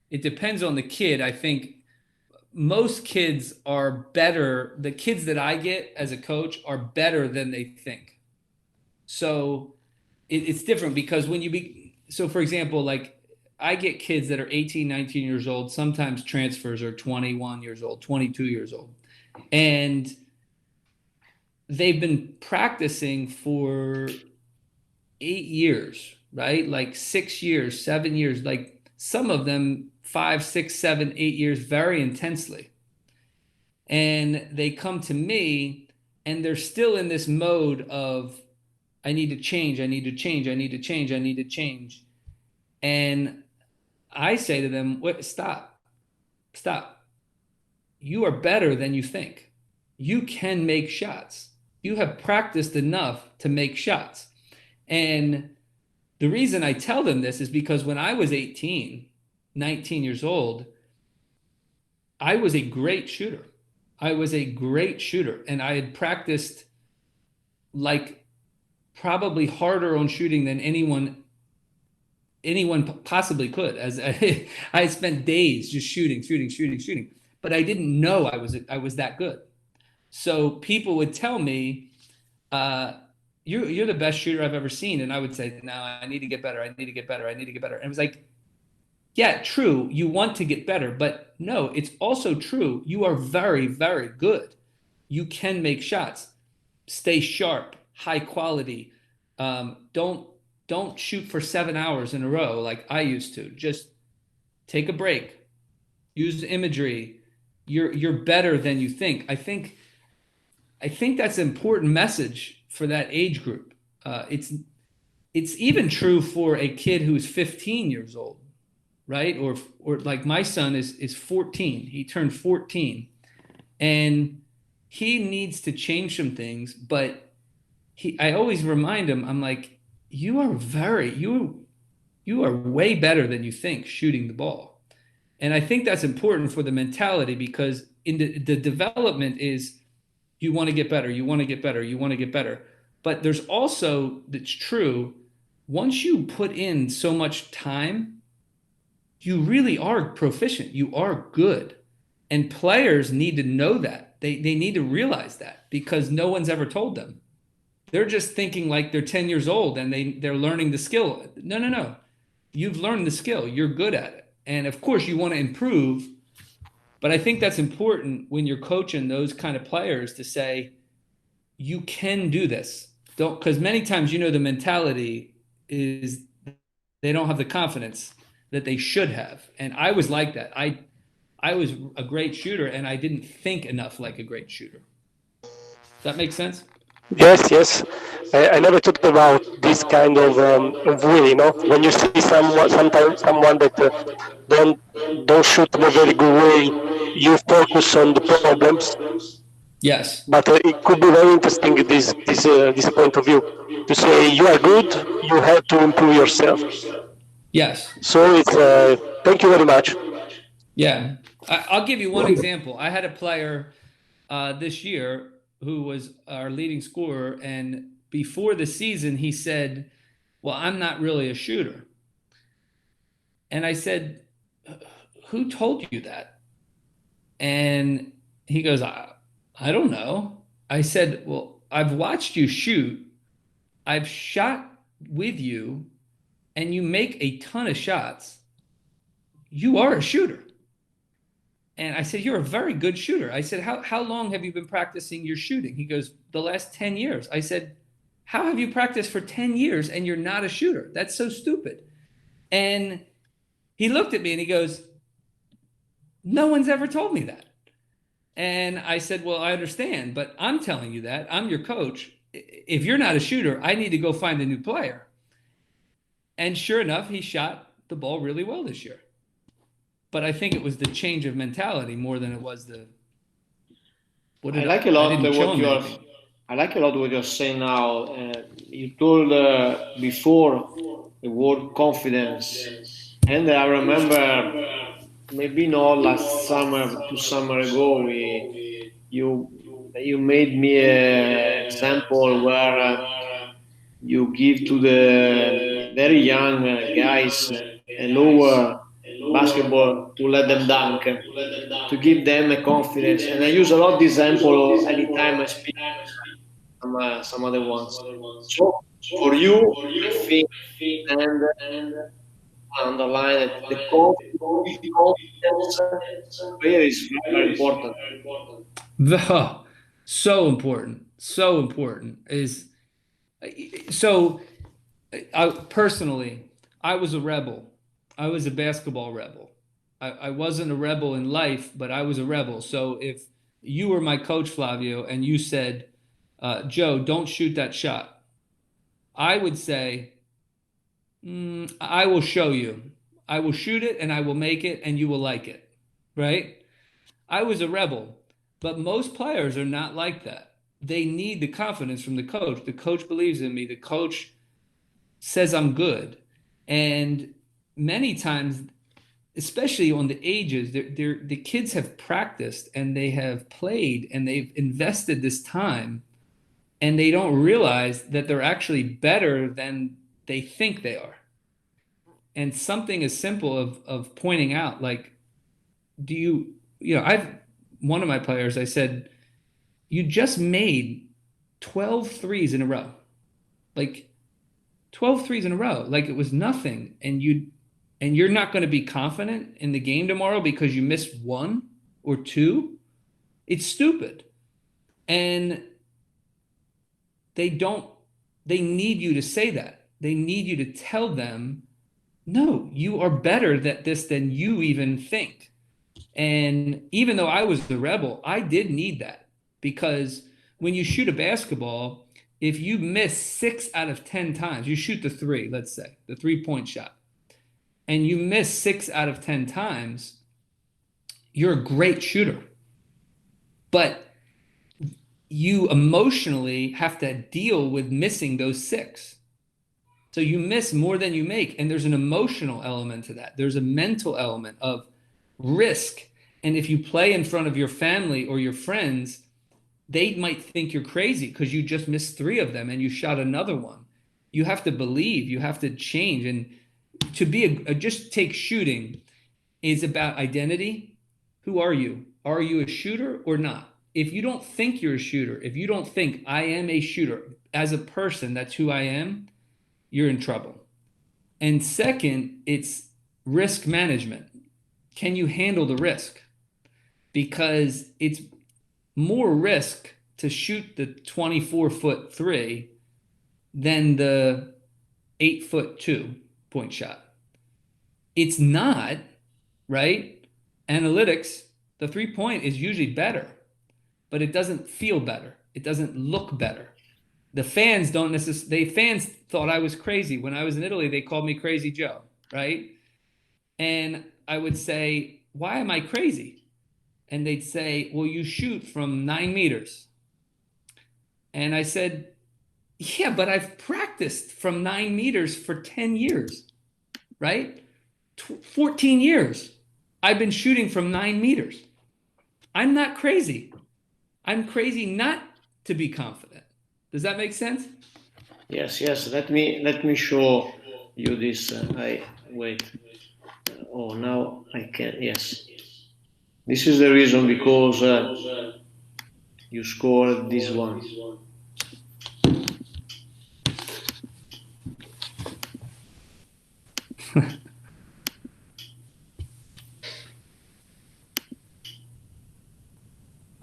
S1: It depends on the kid. I think most kids are better. The kids that I get as a coach are better than they think. So it's different because when so for example, like I get kids that are 18, 19 years old. Sometimes transfers are 21 years old, 22 years old. And they've been practicing for 8 years, right? Like 6 years, 7 years, like some of them 5, 6, 7, 8 years very intensely. And they come to me and they're still in this mode of, I need to change, I need to change, I need to change, I need to change. And I say to them, wait, stop. You are better than you think. You can make shots. You have practiced enough to make shots. And the reason I tell them this is because when I was 18, 19 years old, I was a great shooter. And I had practiced like probably harder on shooting than anyone possibly could. As I spent days just shooting, but I didn't know I was that good. So people would tell me, you're the best shooter I've ever seen. And I would say, no, I need to get better. And it was like, yeah, true. You want to get better, but no, it's also true. You are very, very good. You can make shots. Stay sharp, high quality. Don't shoot for 7 hours in a row like I used to. Just take a break. Use imagery. You're better than you think. I think that's an important message for that age group. It's even true for a kid who's 15 years old, right? Or like my son is 14. He turned 14, and he needs to change some things. But I always remind him, I'm like, you are way better than you think shooting the ball. And I think that's important for the mentality, because in the development is, you want to get better. But there's also, that's true, once you put in so much time, you really are proficient. You are good. And players need to know that. They need to realize that, because no one's ever told them. They're just thinking like they're 10 years old and they're learning the skill. No. You've learned the skill. You're good at it. And of course you want to improve. But I think that's important when you're coaching those kind of players to say, you can do this. Because many times, the mentality is they don't have the confidence that they should have. And I was like that. I was a great shooter, and I didn't think enough like a great shooter. Does that make sense?
S5: Yes. I never thought about this kind of way, when you see sometimes someone that don't shoot in a very good way, you focus on the problems.
S1: Yes.
S5: But it could be very interesting, this point of view, to say you are good, you have to improve yourself.
S1: Yes.
S5: So it's thank you very much.
S1: Yeah. I'll give you one example. I had a player this year who was our leading scorer, and before the season he said, well, I'm not really a shooter. And I said, who told you that? And he goes, I don't know. I said, well, I've watched you shoot. I've shot with you, and you make a ton of shots. You are a shooter. And I said, you're a very good shooter. I said, how long have you been practicing your shooting? He goes, the last 10 years. I said, how have you practiced for 10 years and you're not a shooter? That's so stupid. And he looked at me and he goes, no one's ever told me that. And I said, well, I understand, but I'm telling you that. I'm your coach. If you're not a shooter, I need to go find a new player. And sure enough, he shot the ball really well this year. But I think it was the change of mentality more than it was the.
S2: I like a lot what you're saying now. You told before the word confidence, and I remember maybe not last summer, 2 summer ago, you made me an example where you give to the very young guys a lower basketball to let them dunk, to give them a confidence. And I use a lot this example anytime I speak some other ones. So for you, I think, and underline that the confidence player is very important.
S1: So important. So important is so. Personally, I was a rebel. I was a basketball rebel. I wasn't a rebel in life, but I was a rebel. So if you were my coach, Flavio, and you said, Joe, don't shoot that shot, I would say, I will show you. I will shoot it and I will make it and you will like it. Right? I was a rebel, but most players are not like that. They need the confidence from the coach. The coach believes in me. The coach says I'm good. And many times, especially on the ages, the kids have practiced and they have played and they've invested this time and they don't realize that they're actually better than they think they are. And something as simple of pointing out, like, one of my players, I said, you just made 12 threes in a row. Like 12 threes in a row. Like it was nothing. And you're not going to be confident in the game tomorrow because you missed one or two. It's stupid. And they need you to say that. They need you to tell them, no, you are better at this than you even think. And even though I was the rebel, I did need that, because when you shoot a basketball, if you miss 6 out of 10 times, you shoot the three, let's say, the 3-point shot, and you miss 6 out of 10 times, you're a great shooter. But you emotionally have to deal with missing those 6. So you miss more than you make. And there's an emotional element to that. There's a mental element of risk. And if you play in front of your family or your friends, they might think you're crazy because you just missed 3 of them and you shot another one. You have to believe, you have to change. And to be just take shooting is about identity. Who are you? Are you a shooter or not? If you don't think you're a shooter, if you don't think I am a shooter as a person, that's who I am, you're in trouble. And second, it's risk management. Can you handle the risk? Because it's more risk to shoot the 24-foot 3 than the 8-foot 2-point shot. It's not, right? Analytics, the 3-point is usually better, but it doesn't feel better. It doesn't look better. The fans don't necessarily, fans thought I was crazy. When I was in Italy, they called me Crazy Joe, right? And I would say, why am I crazy? And they'd say, well, you shoot from 9 meters. And I said, yeah, but I've practiced from 9 meters for 10 years, right? 14 years. I've been shooting from 9 meters. I'm not crazy. I'm crazy not to be confident. Does that make sense?
S2: Yes. Let me show you this. Wait. Oh, now I can. Yes. This is the reason, because you scored this one.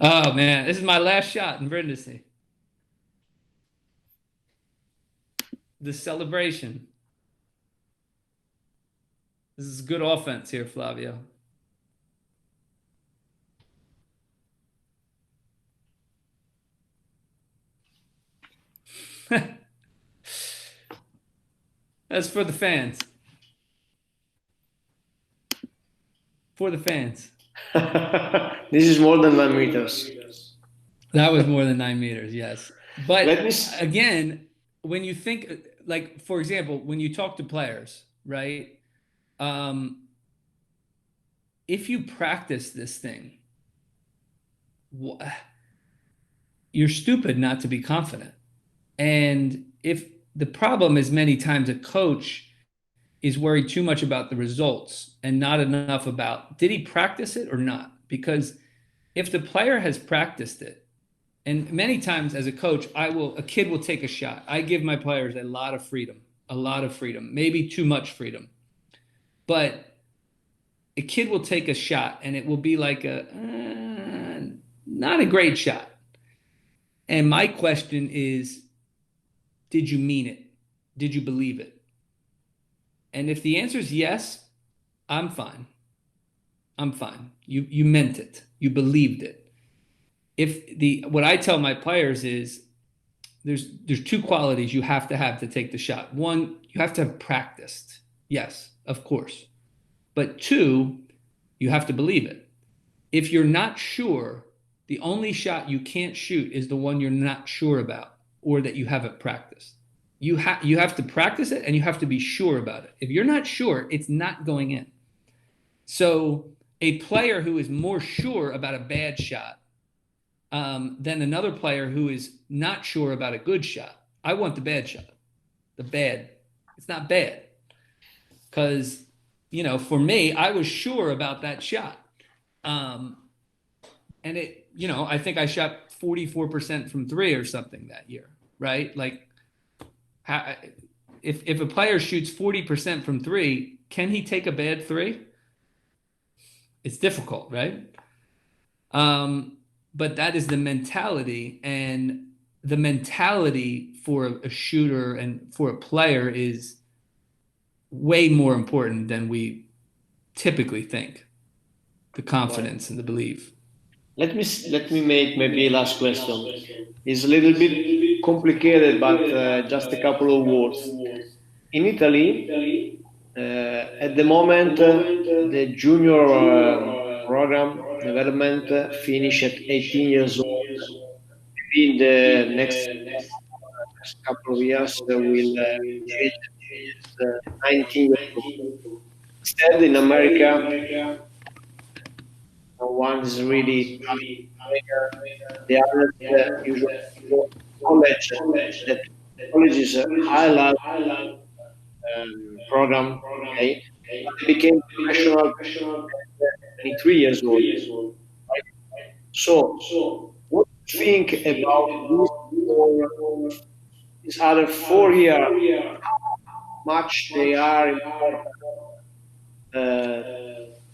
S1: Oh man, this is my last shot in Brindisi. The celebration. This is good offense here, Flavio. That's for the fans. For the fans.
S2: This is more than 9 meters.
S1: That was more than 9 meters, yes. But again, when you think, like, for example, when you talk to players, right? if you practice this thing, you're stupid not to be confident. And if the problem is many times a coach is worried too much about the results and not enough about, did he practice it or not? Because if the player has practiced it, and many times as a coach, a kid will take a shot. I give my players a lot of freedom, maybe too much freedom. But a kid will take a shot and it will be like not a great shot. And my question is, did you mean it? Did you believe it? And if the answer is yes, I'm fine. You meant it. You believed it. What I tell my players is there's two qualities you have to take the shot. One, you have to have practiced. Yes, of course. But two, you have to believe it. If you're not sure, the only shot you can't shoot is the one you're not sure about or that you haven't practiced. You have to practice it and you have to be sure about it. If you're not sure, it's not going in. So a player who is more sure about a bad shot than another player who is not sure about a good shot, I want the bad shot. It's not bad. Because, for me, I was sure about that shot. And I think I shot 44% from three or something that year, right? Like, if a player shoots 40% from three, can he take a bad three? It's difficult, right? But that is the mentality, and the mentality for a shooter and for a player is way more important than we typically think. The confidence and the belief.
S2: Let me make maybe a last question. It's a little bit complicated, but just a couple of words. In Italy, at the moment, the junior program development finish at 18 years old. In the next couple of years, will finish at 19 years old. Instead, in America, one is really the other usually college. That college is a high level program. Okay? They became professional at 23 years old. Right? So, what do you think about these other 4 years? How much they are important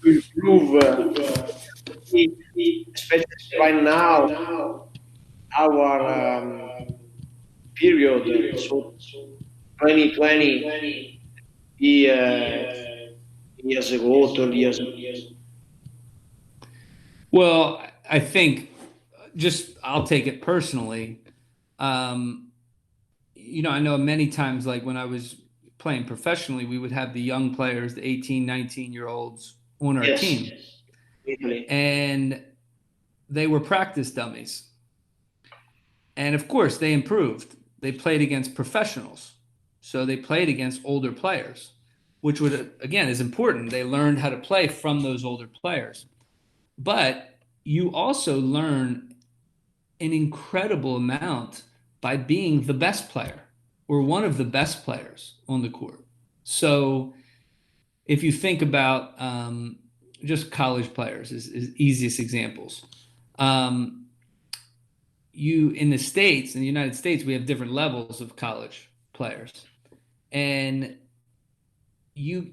S2: to improve, especially right now, our period, so 2020, years ago, 30 years ago.
S1: Well, I think I'll take it personally. I know many times, like when I was playing professionally, we would have the young players, the 18, 19-year-olds on our team. And they were practice dummies. And of course, they improved. They played against professionals. So they played against older players, which again, is important. They learned how to play from those older players. But you also learn an incredible amount by being the best player or one of the best players on the court. So if you think about just college players is easiest examples. In the United States, we have different levels of college players. And you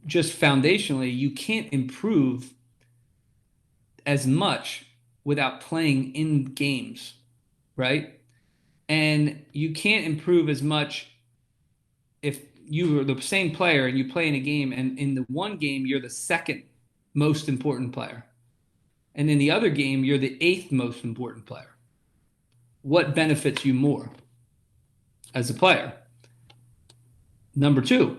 S1: just foundationally, you can't improve as much without playing in games, right? And you can't improve as much if you are the same player and you play in a game, and in the one game, you're the second most important player. And in the other game, you're the 8th most important player. What benefits you more as a player? Number 2,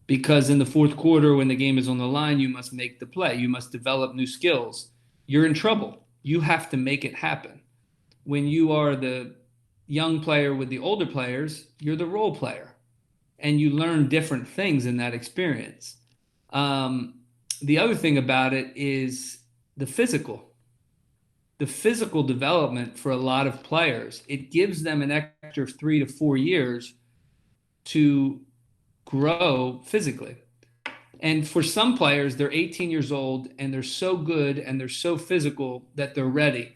S1: because in the fourth quarter, when the game is on the line, you must make the play. You must develop new skills. You're in trouble. You have to make it happen. When you are the young player with the older players, you're the role player. And you learn different things in that experience. the other thing about it is the physical development for a lot of players. It gives them an extra 3 to 4 years to grow physically. And for some players, they're 18 years old and they're so good and they're so physical that they're ready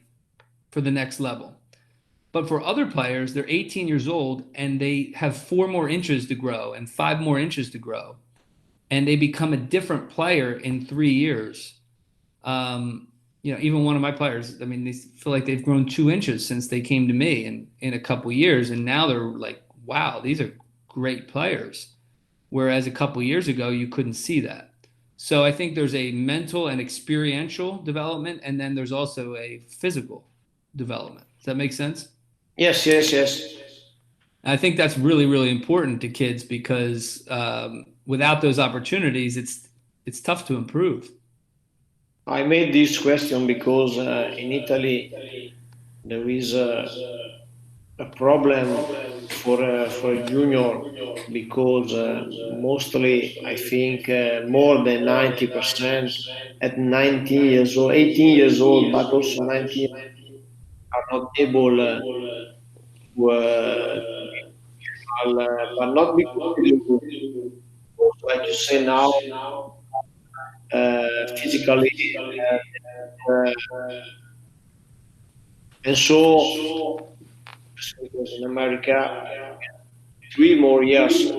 S1: for the next level. But for other players, they're 18 years old and they have 4 more inches to grow and 5 more inches to grow. And they become a different player in 3 years. Even one of my players, I mean, they feel like they've grown 2 inches since they came to me in a couple of years. And now they're like, wow, these are great players. Whereas a couple of years ago, you couldn't see that. So I think there's a mental and experiential development, and then there's also a physical development. Does that make sense?
S2: Yes.
S1: I think that's really, really important to kids because without those opportunities, it's tough to improve.
S2: I made this question because in Italy there is a problem for a junior because mostly I think more than 90% at 19 years old, 18 years old, but also 19 are not able to but not because like you say now, physically, and so in America, 3 more years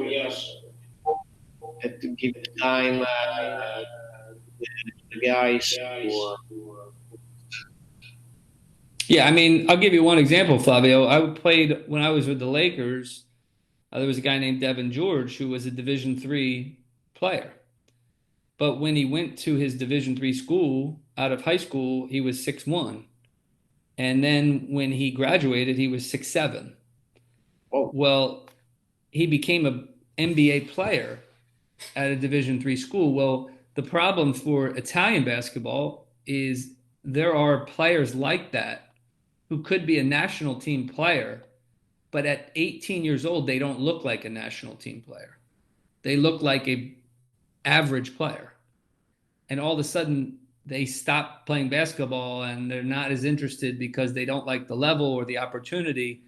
S2: to give time the guys.
S1: Yeah, I mean, I'll give you one example, Flavio. I played when I was with the Lakers. There was a guy named Devin George who was a Division III player. But when he went to his Division III school out of high school, he was 6'1". And then when he graduated, he was 6'7".
S2: Oh.
S1: Well, he became an NBA player at a Division III school. Well, the problem for Italian basketball is there are players like that who could be a national team player, but at 18 years old, they don't look like a national team player. They look like a average player. And all of a sudden, they stop playing basketball and they're not as interested because they don't like the level or the opportunity.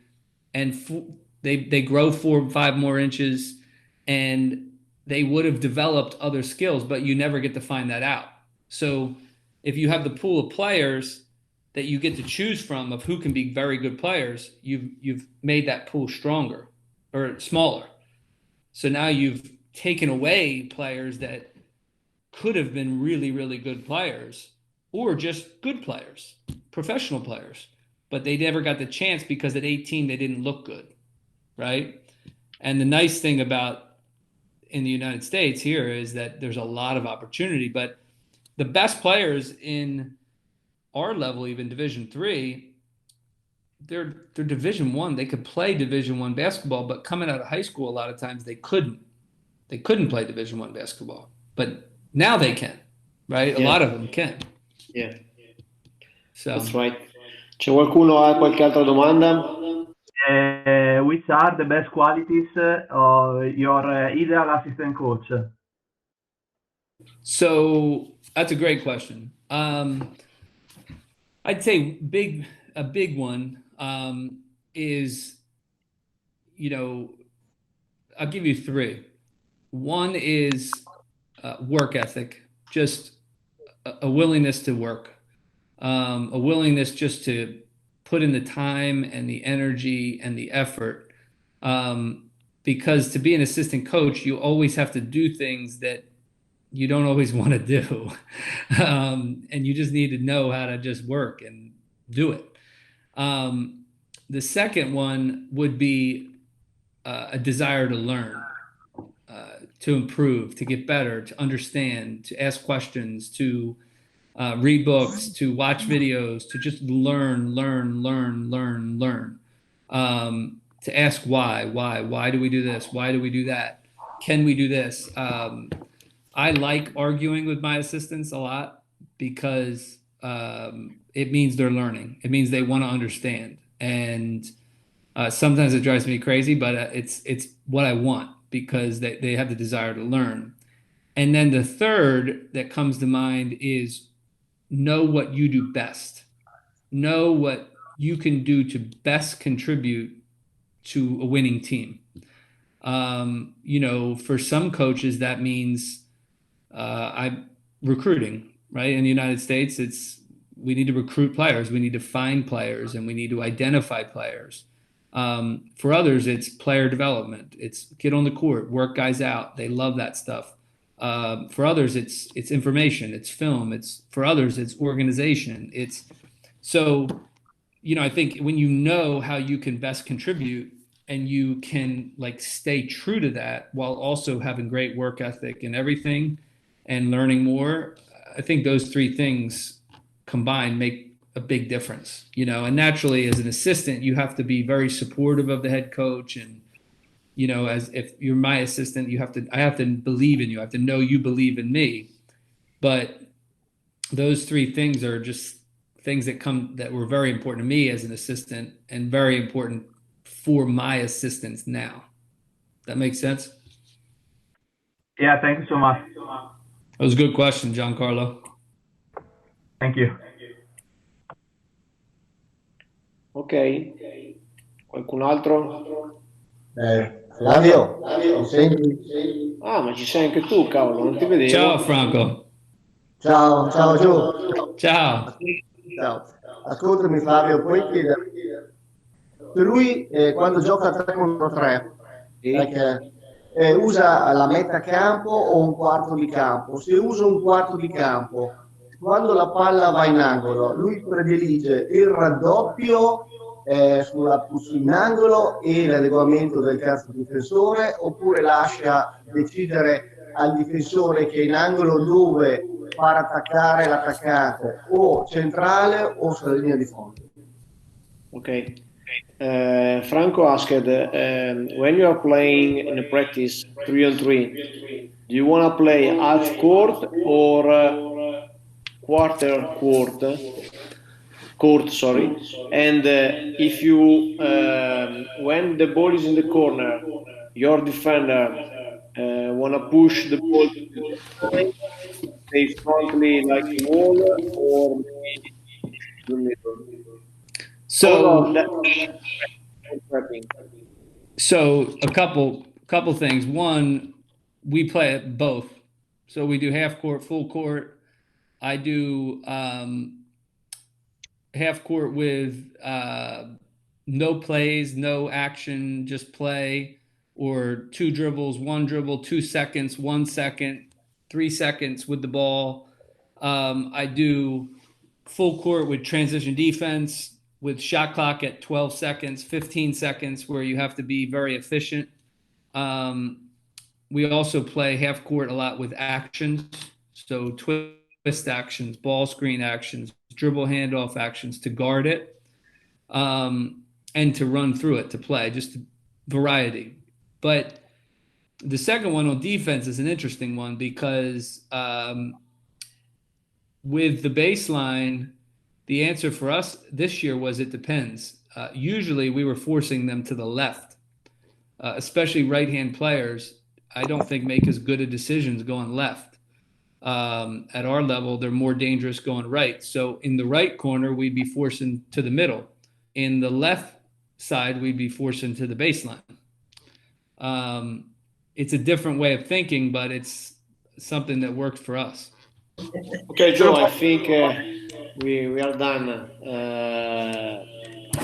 S1: And they grow 4 or 5 more inches and they would have developed other skills, but you never get to find that out. So if you have the pool of players that you get to choose from of who can be very good players, you've made that pool stronger or smaller. So now you've taken away players that could have been really, really good players or just good players, professional players, but they never got the chance because at 18, they didn't look good, right? And the nice thing about in the United States here is that there's a lot of opportunity, but the best players in our level, even Division III, they're Division I. They could play Division I basketball, but coming out of high school, a lot of times they couldn't play Division I basketball, but now they can, right?
S2: Yeah.
S1: A lot of them can.
S2: Yeah.
S1: So
S2: That's right. C'è qualcuno ha qualche altra domanda?
S6: Which are the best qualities of your ideal assistant coach?
S1: So that's a great question. I'd say a big one is, I'll give you 3. One is work ethic, just a willingness to work, a willingness just to put in the time and the energy and the effort. Because to be an assistant coach, you always have to do things that you don't always want to do. And you just need to know how to just work and do it. The second one would be a desire to learn, to improve, to get better, to understand, to ask questions, to read books, to watch videos, to just learn. To ask why do we do this? Why do we do that? Can we do this? I like arguing with my assistants a lot because it means they're learning. It means they want to understand. And sometimes it drives me crazy, but it's what I want because they have the desire to learn. And then the third that comes to mind is know what you do best. Know what you can do to best contribute to a winning team. You know, for some coaches, that means recruiting, right? In the United States, we need to recruit players, we need to find players, and we need to identify players. For others, it's player development. It's get on the court, work guys out. They love that stuff. For others, it's information, it's film. For others, it's organization. So, you know, I think when you know how you can best contribute and you can like stay true to that while also having great work ethic and everything and learning more, I think those three things combined make a big difference, you know. And naturally, as an assistant, you have to be very supportive of the head coach. And, you know, as if you're my assistant, I have to believe in you. I have to know you believe in me. But those three things are just things that were very important to me as an assistant and very important for my assistants now. That makes sense?
S6: Yeah, thank you so much.
S1: That was a good question, Giancarlo.
S6: Thank you.
S2: Ok, qualcun altro?
S7: Flavio, mi senti?
S2: Ah, ma ci sei anche tu, cavolo, non ti vedevo.
S1: Ciao Franco.
S7: Ciao Gio.
S1: Ciao.
S7: Ciao. Ascoltami Flavio, puoi chiedere? Per lui quando gioca 3 contro 3, perché, usa la metà campo o un quarto di campo? Se usa un quarto di campo, quando la palla va in angolo, lui predilige il raddoppio in angolo e l'adeguamento del terzo difensore, oppure lascia decidere al difensore che è in angolo dove far attaccare l'attaccante, o centrale o sulla linea di fondo?
S2: Ok. Franco asked, when you are playing in a practice 3-on-3, do you want to play half court or quarter court, sorry? And if you, when the ball is in the corner, your defender want to push the ball to the point, stay frontally like a wall, or maybe the middle?
S1: So a couple things. One, we play at both. So we do half court, full court. I do half court with no plays, no action, just play, or 2 dribbles, 1 dribble, 2 seconds, 1 second, 3 seconds with the ball. I do full court with transition defense, with shot clock at 12 seconds, 15 seconds, where you have to be very efficient. We also play half court a lot with actions. So twist actions, ball screen actions, dribble handoff actions to guard it, and to run through it, to play, just variety. But the second one on defense is an interesting one because with the baseline, the answer for us this year was it depends. Usually we were forcing them to the left, especially right-hand players. I don't think make as good of decisions going left. At our level, they're more dangerous going right. So in the right corner, we'd be forcing to the middle. In the left side, we'd be forcing to the baseline. It's a different way of thinking, but it's something that works for us.
S2: Okay, Joe, I think we are done.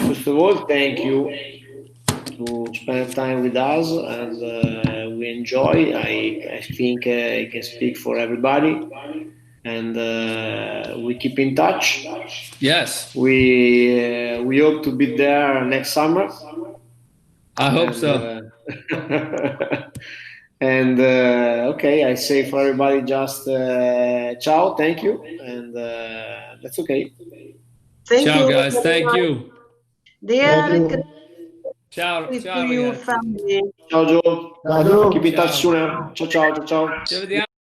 S2: First of all, thank you to spend time with us, and we enjoy. I think I can speak for everybody, and we keep in touch.
S1: Yes,
S2: we hope to be there next summer.
S1: I hope so.
S2: And okay, I say for everybody just ciao, thank you, and that's okay.
S1: Ciao, guys. Thank you.
S4: Dear,
S1: Ciao,
S4: to your family.
S2: Ciao, Joe.
S7: Ciao, Joe.
S2: Keep in touch sooner. Ciao, ciao, ciao, ciao.
S1: Ci vediamo.